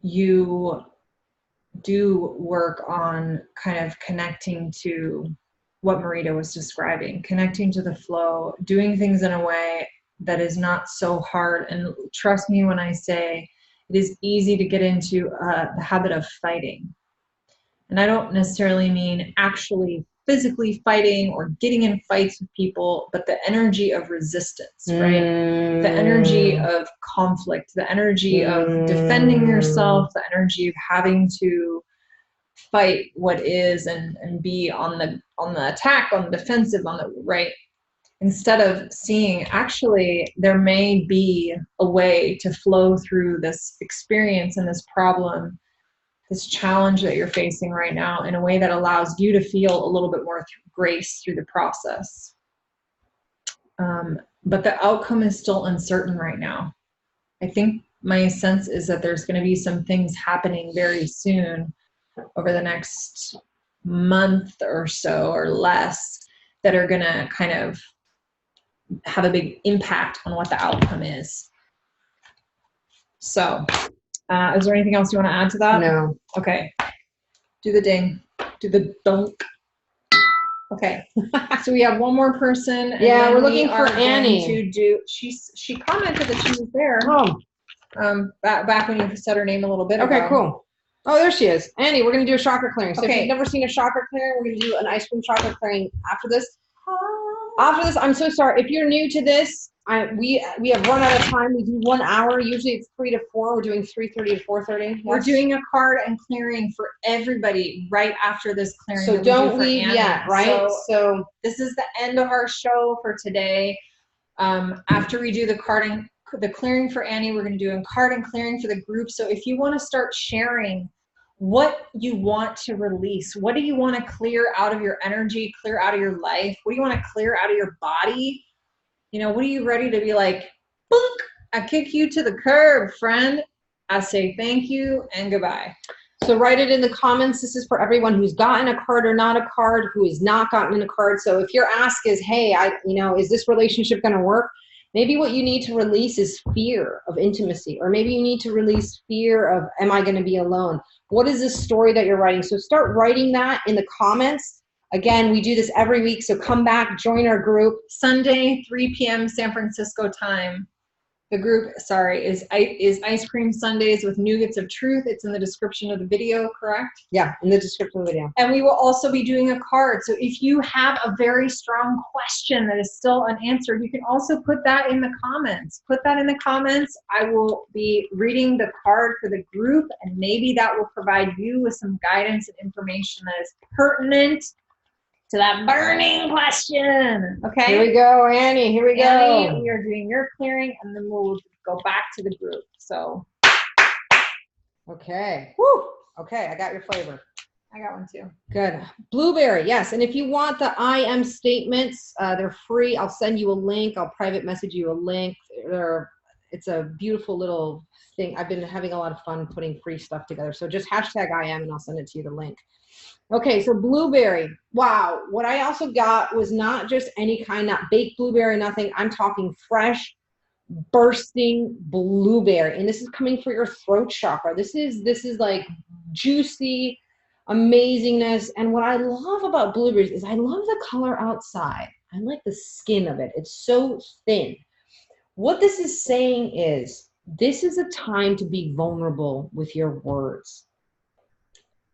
[SPEAKER 2] you do work on kind of connecting to what Marita was describing, connecting to the flow, doing things in a way that is not so hard. And trust me when I say it is easy to get into the habit of fighting. And I don't necessarily mean actually physically fighting or getting in fights with people, but the energy of resistance, right? The energy of conflict, the energy of defending yourself, the energy of having to fight what is and be on the attack, on the defensive, on the right. Instead of seeing, actually, there may be a way to flow through this experience and this problem, this challenge that you're facing right now in a way that allows you to feel a little bit more grace through the process. But the outcome is still uncertain right now. I think my sense is that there's going to be some things happening very soon over the next month or so or less that are going to kind of have a big impact on what the outcome is. So, is there anything else you want to add to that?
[SPEAKER 1] No.
[SPEAKER 2] Okay. Do the ding. Do the dunk. Okay. So we have one more person. And
[SPEAKER 1] yeah, we're looking for Annie.
[SPEAKER 2] She commented that she was there.
[SPEAKER 1] Oh.
[SPEAKER 2] Back when you said her name a little bit ago.
[SPEAKER 1] Okay, cool. Oh, there she is. Annie, we're going to do a chakra clearing. So
[SPEAKER 2] okay.
[SPEAKER 1] if you've never seen a chakra clearing, we're going to do an ice cream chakra clearing after this. After this, I'm so sorry. If you're new to this, we have run out of time. We do 1 hour. Usually it's 3 to 4. We're doing 3:30 to 4:30. Yes.
[SPEAKER 2] We're doing a card and clearing for everybody right after this clearing.
[SPEAKER 1] So don't leave yet, right?
[SPEAKER 2] So this is the end of our show for today. After we do the clearing for Annie, we're going to do a card and clearing for the group. So if you want to start sharing what you want to release, what do you want to clear out of your energy, clear out of your life? What do you want to clear out of your body? You know, what are you ready to be like, boink, I kick you to the curb, friend? I say thank you and goodbye.
[SPEAKER 1] So write it in the comments. This is for everyone who's gotten a card or not a card, who has not gotten a card. So if your ask is, hey, is this relationship going to work? Maybe what you need to release is fear of intimacy, or maybe you need to release fear of, am I going to be alone? What is this story that you're writing? So start writing that in the comments. Again, we do this every week, so come back, join our group.
[SPEAKER 2] Sunday, 3 p.m. San Francisco time. The group, is Ice Cream Sundays with Nougats of Truth. It's in the description of the video, correct?
[SPEAKER 1] Yeah, in the description of the video.
[SPEAKER 2] And we will also be doing a card. So if you have a very strong question that is still unanswered, you can also put that in the comments. Put that in the comments. I will be reading the card for the group, and maybe that will provide you with some guidance and information that is pertinent to that burning question. Okay?
[SPEAKER 1] Here we go, Annie. Here we go.
[SPEAKER 2] Annie, we are doing your clearing, and then we'll go back to the group. So.
[SPEAKER 1] Okay. Woo. Okay, I got your flavor.
[SPEAKER 2] I got one too.
[SPEAKER 1] Good. Blueberry, yes. And if you want the I am statements, they're free. I'll send you a link. I'll private message you a link. It's a beautiful little thing. I've been having a lot of fun putting free stuff together. So just hashtag I am, and I'll send it to you, the link. Okay, so blueberry. Wow. What I also got was not just any kind, not baked blueberry, nothing. I'm talking fresh, bursting blueberry. And this is coming for your throat chakra. This is like juicy amazingness. And what I love about blueberries is I love the color outside. I like the skin of it. It's so thin. What this is saying is, this is a time to be vulnerable with your words.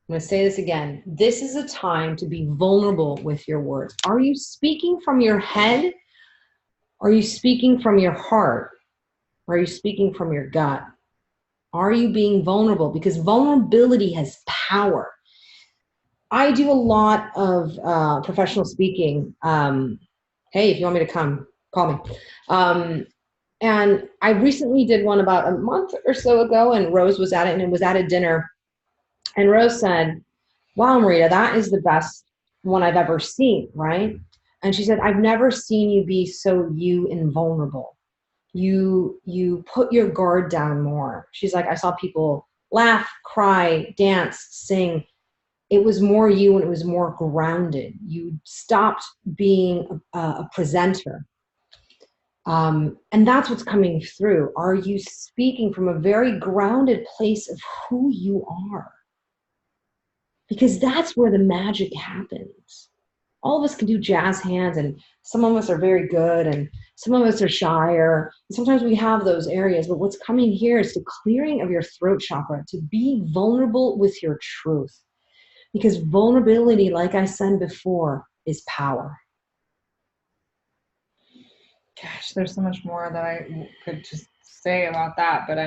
[SPEAKER 1] I'm going to say this again. This is a time to be vulnerable with your words. Are you speaking from your head? Are you speaking from your heart? Are you speaking from your gut? Are you being vulnerable? Because vulnerability has power. I do a lot of professional speaking. Hey, if you want me to come, call me. And I recently did one about a month or so ago, and Rose was at it, and it was at a dinner. And Rose said, wow, Marita, that is the best one I've ever seen, right? And she said, I've never seen you be so you and vulnerable. You put your guard down more. She's like, I saw people laugh, cry, dance, sing. It was more you, and it was more grounded. You stopped being a presenter. And that's what's coming through. Are you speaking from a very grounded place of who you are? Because that's where the magic happens. All of us can do jazz hands, and some of us are very good, and some of us are shyer. Sometimes we have those areas, but what's coming here is the clearing of your throat chakra, to be vulnerable with your truth. Because vulnerability, like I said before, is power.
[SPEAKER 2] Gosh, there's so much more that I could just say about that, but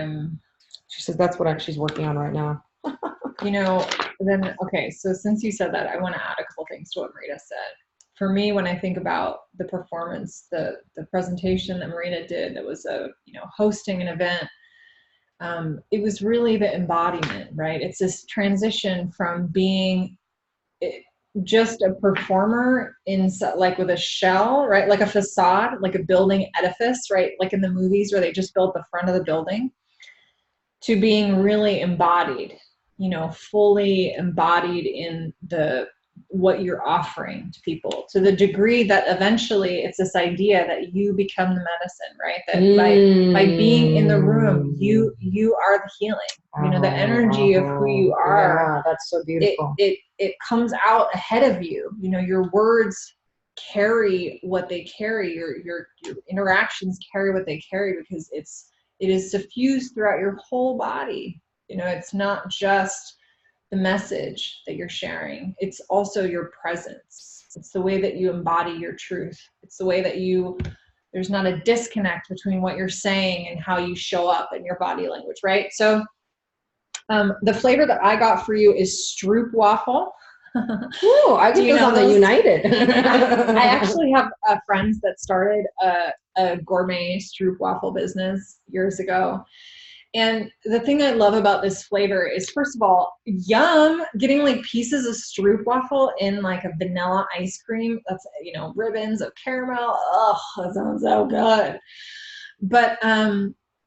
[SPEAKER 1] She says that's what she's working on right now.
[SPEAKER 2] Okay, so since you said that, I want to add a couple things to what Marita said. For me, when I think about the performance, the presentation that Marita did, that was hosting an event, it was really the embodiment, right? It's this transition from being just a performer like with a shell, right? Like a facade, like a building edifice, right? Like in the movies where they just built the front of the building, to being really embodied, fully embodied in what you're offering to people, to the degree that eventually it's this idea that you become the medicine, right? That by being in the room, you are the healing. The energy of who you are.
[SPEAKER 1] Yeah, that's so beautiful.
[SPEAKER 2] It comes out ahead of you. Your words carry what they carry. Your interactions carry what they carry, because it is suffused throughout your whole body. It's not just the message that you're sharing. It's also your presence. It's the way that you embody your truth. It's the way that there's not a disconnect between what you're saying and how you show up in your body language, right? So the flavor that I got for you is Stroop waffle.
[SPEAKER 1] Ooh, I get those on the United.
[SPEAKER 2] I actually have friends that started a gourmet Stroop waffle business years ago. And the thing I love about this flavor is, first of all, yum, getting like pieces of Stroop waffle in like a vanilla ice cream. That's, ribbons of caramel. Oh, that sounds so good. But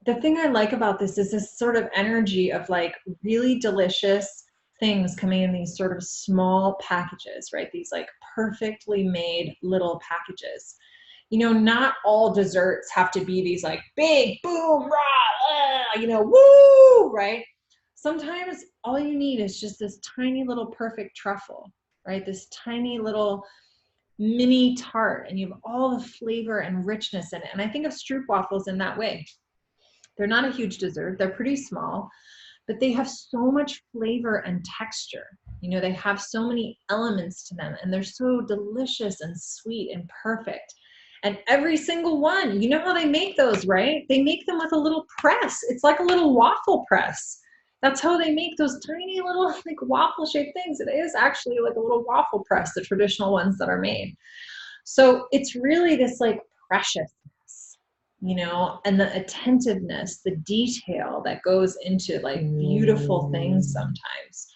[SPEAKER 2] the thing I like about this is this sort of energy of like really delicious things coming in these sort of small packages, right? These like perfectly made little packages. You know, not all desserts have to be these like big boom, rah, you know, woo, right? Sometimes all you need is just this tiny little perfect truffle, right? This tiny little mini tart, and you have all the flavor and richness in it. And I think of stroopwafels in that way. They're not a huge dessert. They're pretty small, but they have so much flavor and texture. You know, they have so many elements to them, and they're so delicious and sweet and perfect. And every single one, you know how they make those, right? They make them with a little press. It's like a little waffle press. That's how they make those tiny little like waffle shaped things. It is actually like a little waffle press, the traditional ones that are made. So it's really this like preciousness, you know, and the attentiveness, the detail that goes into like beautiful things sometimes.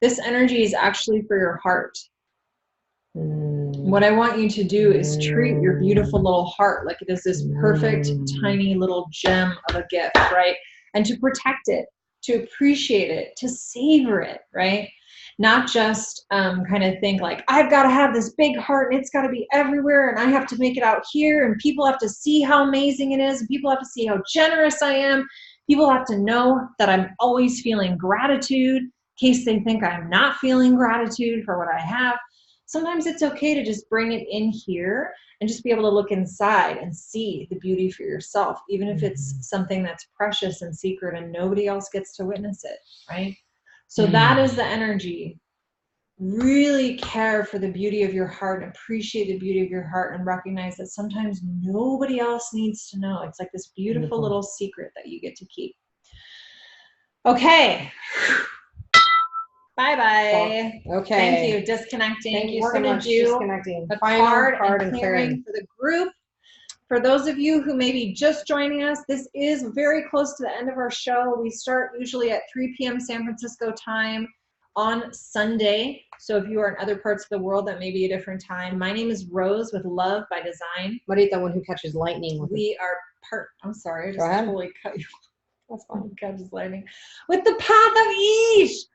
[SPEAKER 2] This energy is actually for your heart. What I want you to do is treat your beautiful little heart like it is this perfect, tiny little gem of a gift, right? And to protect it, to appreciate it, to savor it, right? Not just kind of think like, I've got to have this big heart and it's got to be everywhere and I have to make it out here and people have to see how amazing it is and people have to see how generous I am. People have to know that I'm always feeling gratitude in case they think I'm not feeling gratitude for what I have. Sometimes it's okay to just bring it in here and just be able to look inside and see the beauty for yourself, even if it's something that's precious and secret and nobody else gets to witness it, right? So that is the energy. Really care for the beauty of your heart and appreciate the beauty of your heart and recognize that sometimes nobody else needs to know. It's like this beautiful little secret that you get to keep. Okay. Bye-bye.
[SPEAKER 1] Okay.
[SPEAKER 2] Thank you. Disconnecting.
[SPEAKER 1] Thank you
[SPEAKER 2] We're
[SPEAKER 1] so
[SPEAKER 2] going
[SPEAKER 1] much.
[SPEAKER 2] to do
[SPEAKER 1] Disconnecting.
[SPEAKER 2] a
[SPEAKER 1] Final
[SPEAKER 2] card and clearing for the group. For those of you who may be just joining us, this is very close to the end of our show. We start usually at 3 p.m. San Francisco time on Sunday. So if you are in other parts of the world, that may be a different time. My name is Rose with Love by Design.
[SPEAKER 1] Marita, one who catches lightning.
[SPEAKER 2] We are I'm sorry, I just totally cut you off.
[SPEAKER 1] That's fine.
[SPEAKER 2] Catches lightning. With the Path of Ish.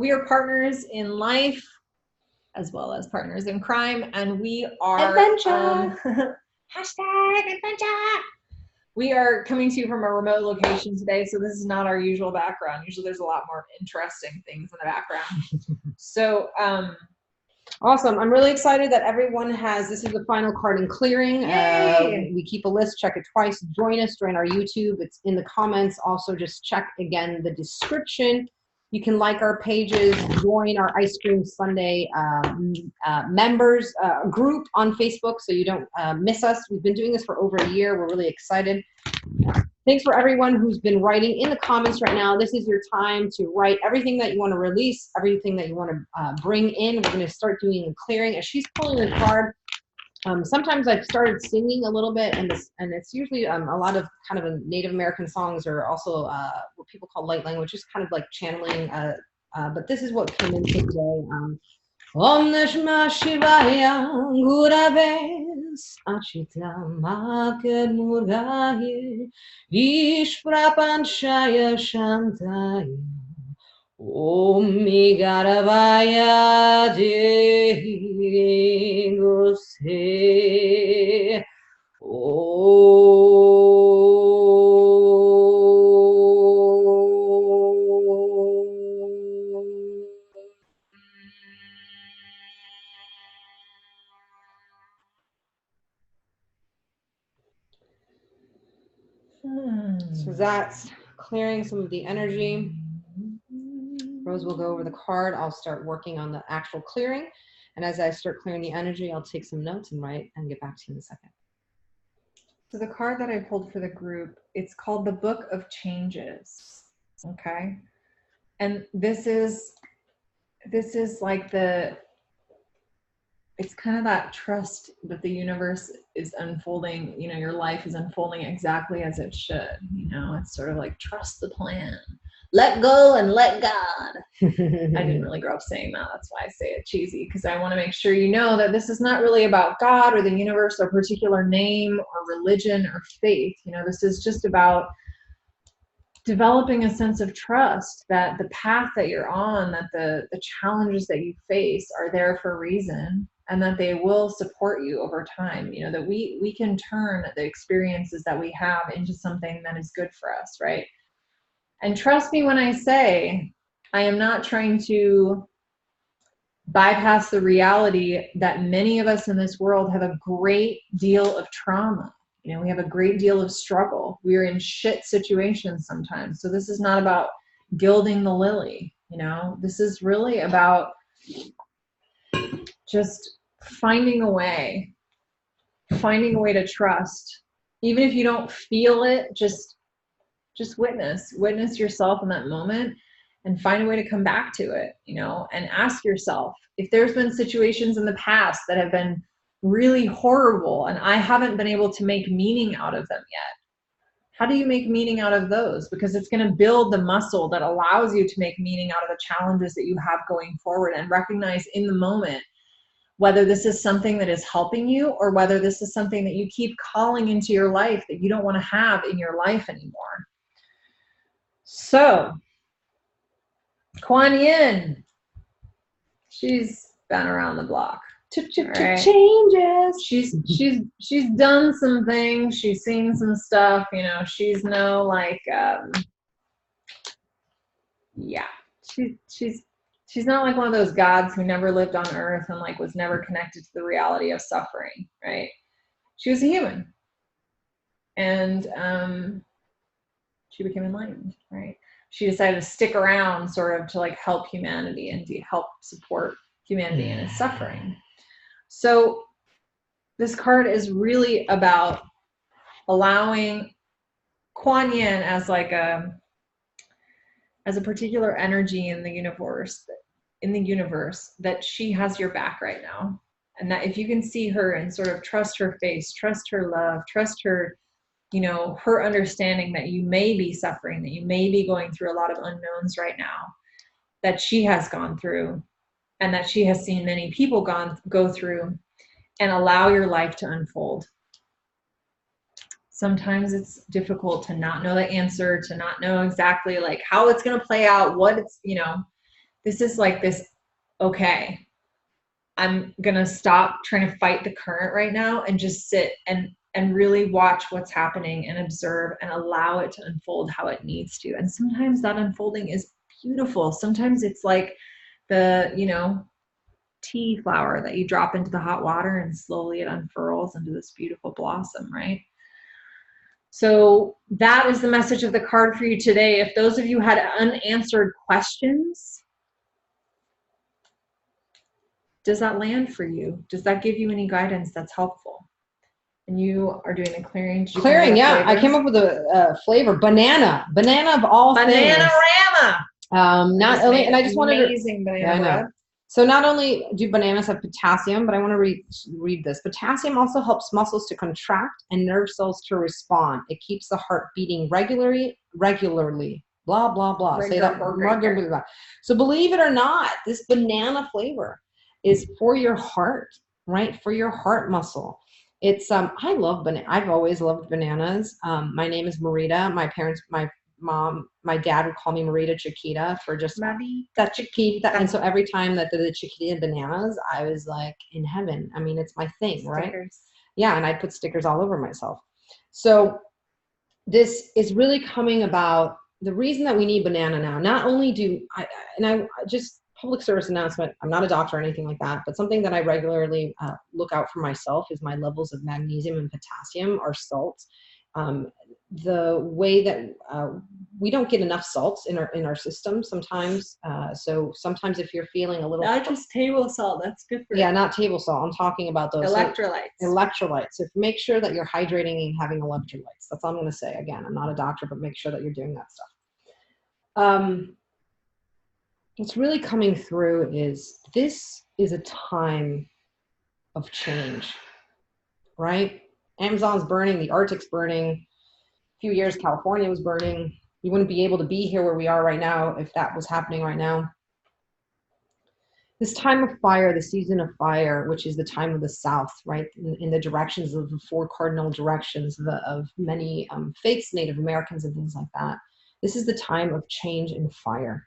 [SPEAKER 2] We are partners in life as well as partners in crime, and we are
[SPEAKER 1] Adventure.
[SPEAKER 2] Hashtag adventure. We are coming to you from a remote location today, so this is not our usual background. Usually there's a lot more interesting things in the background. So
[SPEAKER 1] awesome. I'm really excited that everyone has, this is the final card in clearing. We keep a list, check it twice. Join us, join our YouTube. It's in the comments. Also just check again the description. You can like our pages, join our Ice Cream Sunday members group on Facebook so you don't miss us. We've been doing this for over a year. We're really excited. Thanks for everyone who's been writing in the comments right now. This is your time to write everything that you want to release, everything that you want to bring in. We're going to start doing a clearing. As she's pulling the card, sometimes I've started singing a little bit, and it's usually a lot of kind of Native American songs, or also what people call light language, just kind of like channeling. But this is what came in today. Om Nashma Shivaya Guraves Achitam Aked Murgaye Vishprapanchaya Shantaya Om Migaravaya Degose So that's clearing some of the energy. Rose will go over the card. I'll start working on the actual clearing. And as I start clearing the energy, I'll take some notes and write and get back to you in a second.
[SPEAKER 2] So the card that I pulled for the group, it's called the Book of Changes. Okay. And this is like it's kind of that trust that the universe is unfolding, you know, your life is unfolding exactly as it should, you know, it's sort of like trust the plan, let go and let God. I didn't really grow up saying that. That's why I say it cheesy, because I want to make sure you know that this is not really about God or the universe or a particular name or religion or faith. You know, this is just about developing a sense of trust that the path that you're on, that the challenges that you face are there for a reason, and that they will support you over time. You know, that we can turn the experiences that we have into something that is good for us, right? And trust me when I say, I am not trying to bypass the reality that many of us in this world have a great deal of trauma. You know, we have a great deal of struggle. We're in shit situations sometimes. So this is not about gilding the lily, you know, this is really about just finding a way to trust. Even if you don't feel it, just witness yourself in that moment and find a way to come back to it, you know, and ask yourself if there's been situations in the past that have been really horrible and I haven't been able to make meaning out of them yet. How do you make meaning out of those? Because it's going to build the muscle that allows you to make meaning out of the challenges that you have going forward, and recognize in the moment whether this is something that is helping you or whether this is something that you keep calling into your life that you don't want to have in your life anymore. So, Kuan Yin, she's been around the block.
[SPEAKER 1] Changes.
[SPEAKER 2] She's done some things. She's seen some stuff. You know, she's no like, yeah. She's not like one of those gods who never lived on Earth and like was never connected to the reality of suffering, right? She was a human, and she became enlightened, right? She decided to stick around, sort of, to like help humanity and to help support humanity in its suffering. So this card is really about allowing Kuan Yin as like a particular energy in the universe that she has your back right now. And that if you can see her and sort of trust her face, trust her love, trust her, you know, her understanding that you may be suffering, that you may be going through a lot of unknowns right now, that she has gone through, and that she has seen many people go through, and allow your life to unfold. Sometimes it's difficult to not know the answer, to not know exactly like how it's going to play out, what it's, you know, this is like this, okay, I'm going to stop trying to fight the current right now and just sit and really watch what's happening and observe and allow it to unfold how it needs to. And sometimes that unfolding is beautiful. Sometimes it's like the, you know, tea flower that you drop into the hot water and slowly it unfurls into this beautiful blossom, right? So that is the message of the card for you today. If those of you had unanswered questions, does that land for you? Does that give you any guidance that's helpful? And you are doing a clearing.
[SPEAKER 1] Clearing, yeah. I came up with a flavor, banana of all things.
[SPEAKER 2] Banana-rama.
[SPEAKER 1] Not only, and I just wanted
[SPEAKER 2] amazing banana bread.
[SPEAKER 1] So not only do bananas have potassium, but I want to read this. Potassium also helps muscles to contract and nerve cells to respond. It keeps the heart beating regularly. Blah, blah, blah. Say that. Regularly. So believe it or not, this banana flavor is for your heart, right? For your heart muscle. It's, I love banana. I've always loved bananas. My name is Marita. My parents, my dad would call me Marita Chiquita for just Marita Chiquita. And so every time that the Chiquita bananas, I was like in heaven. I mean, it's my thing, right? Yeah. And I'd put stickers all over myself. So this is really coming about the reason that we need banana now. Not only do I just public service announcement, I'm not a doctor or anything like that, but something that I regularly look out for myself is my levels of magnesium and potassium, or salts. The way that we don't get enough salts in our system sometimes. So sometimes if you're feeling a little,
[SPEAKER 2] not just table salt, that's good for you.
[SPEAKER 1] Yeah, not table salt. I'm talking about those
[SPEAKER 2] electrolytes.
[SPEAKER 1] Electrolytes. So make sure that you're hydrating and having electrolytes. That's all I'm going to say. Again, I'm not a doctor, but make sure that you're doing that stuff. What's really coming through is this is a time of change, right? Amazon's burning, the Arctic's burning. A few years, California was burning. You wouldn't be able to be here where we are right now if that was happening right now. This time of fire, the season of fire, which is the time of the South, right? In the directions of the 4 cardinal directions of many faiths, Native Americans and things like that. This is the time of change and fire.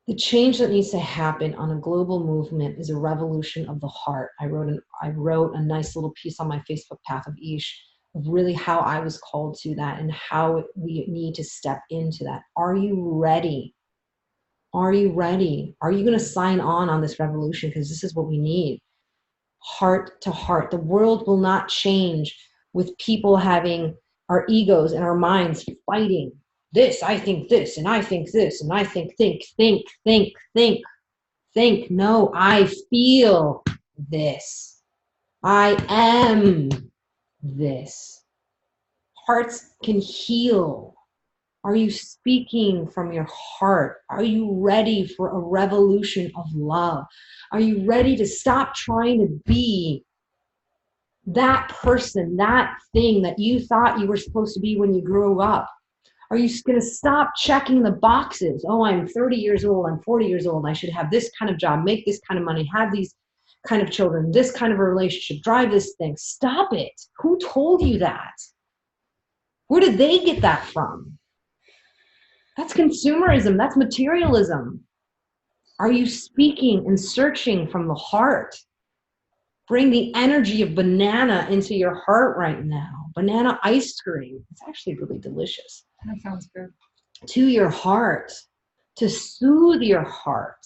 [SPEAKER 1] The change that needs to happen on a global movement is a revolution of the heart. I wrote a nice little piece on my Facebook Path of Ish of really how I was called to that and how we need to step into that. Are you ready? Are you ready? Are you going to sign on this revolution? Because this is what we need. Heart to heart. The world will not change with people having our egos and our minds fighting. This, I think this, and I think this, and I think. No, I feel this. I am this. Hearts can heal. Are you speaking from your heart? Are you ready for a revolution of love? Are you ready to stop trying to be that person, that thing that you thought you were supposed to be when you grew up? Are you going to stop checking the boxes? Oh, I'm 30 years old, I'm 40 years old, I should have this kind of job, make this kind of money, have these kind of children, this kind of a relationship, drive this thing. Stop it. Who told you that? Where did they get that from? That's consumerism. That's materialism. Are you speaking and searching from the heart? Bring the energy of banana into your heart right now. Banana ice cream. It's actually really delicious.
[SPEAKER 2] That sounds good.
[SPEAKER 1] To your heart, to soothe your heart,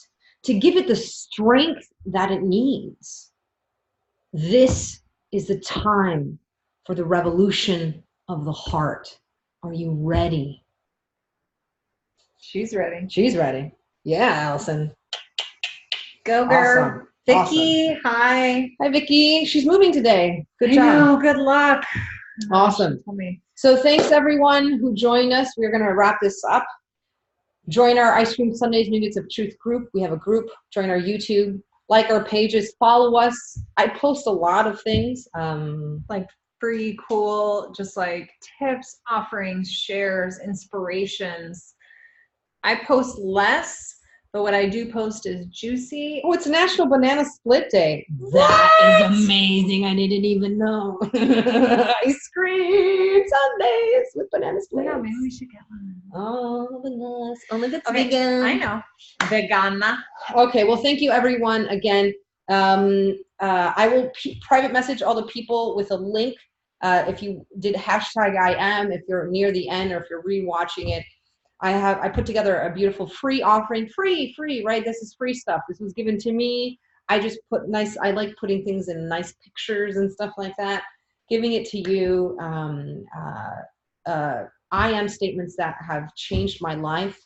[SPEAKER 1] to give it the strength that it needs. This is the time for the revolution of the heart. Are you ready?
[SPEAKER 2] She's ready.
[SPEAKER 1] She's ready. Yeah, Allison.
[SPEAKER 2] Go, girl.
[SPEAKER 1] Awesome.
[SPEAKER 2] Vicky,
[SPEAKER 1] Awesome.
[SPEAKER 2] hi.
[SPEAKER 1] Hi, Vicky. She's moving today. Good job.
[SPEAKER 2] I know, good luck.
[SPEAKER 1] Awesome.
[SPEAKER 2] Tell me.
[SPEAKER 1] So thanks everyone who joined us. We're going to wrap this up. Join our Ice Cream Sundays Nougats of Truth group. We have a group. Join our YouTube. Like our pages. Follow us. I post a lot of things.
[SPEAKER 2] Like free, cool, just like tips, offerings, shares, inspirations. I post less, but what I do post is juicy.
[SPEAKER 1] Oh, it's National Banana Split Day. That is amazing. I didn't even know. Ice cream Sundays with banana splits.
[SPEAKER 2] Yeah, maybe we should get one.
[SPEAKER 1] Oh, bananas. Only if it's
[SPEAKER 2] Okay,
[SPEAKER 1] vegan.
[SPEAKER 2] I know. Vegana.
[SPEAKER 1] Okay, well, thank you everyone again. I will private message all the people with a link. If you did hashtag I am, if you're near the end or if you're rewatching it, I put together a beautiful free offering, free, right? This is free stuff. This was given to me. I just put I like putting things in nice pictures and stuff like that. Giving it to you. I am statements that have changed my life.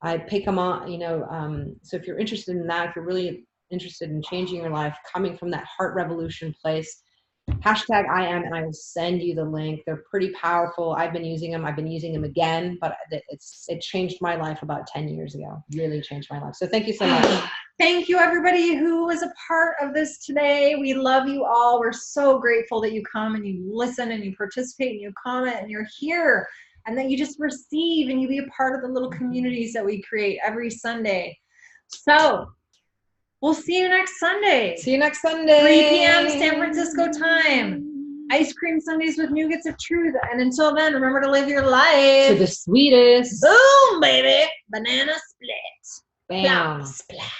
[SPEAKER 1] I pick them on, so if you're interested in that, if you're really interested in changing your life, coming from that heart revolution place, hashtag I am, and I will send you the link. They're pretty powerful. I've been using them. I've been using them again, but it changed my life about 10 years ago. Really changed my life. So thank you so much.
[SPEAKER 2] Thank you everybody who was a part of this today. We love you all. We're so grateful that you come and you listen and you participate and you comment and you're here and that you just receive and you be a part of the little communities that we create every Sunday. So we'll see you next Sunday.
[SPEAKER 1] See you next Sunday.
[SPEAKER 2] 3 p.m. San Francisco time. Ice Cream Sundays with Nougats of Truth. And until then, remember to live your life
[SPEAKER 1] to the sweetest.
[SPEAKER 2] Boom, baby. Banana split.
[SPEAKER 1] Bam.
[SPEAKER 2] Splash.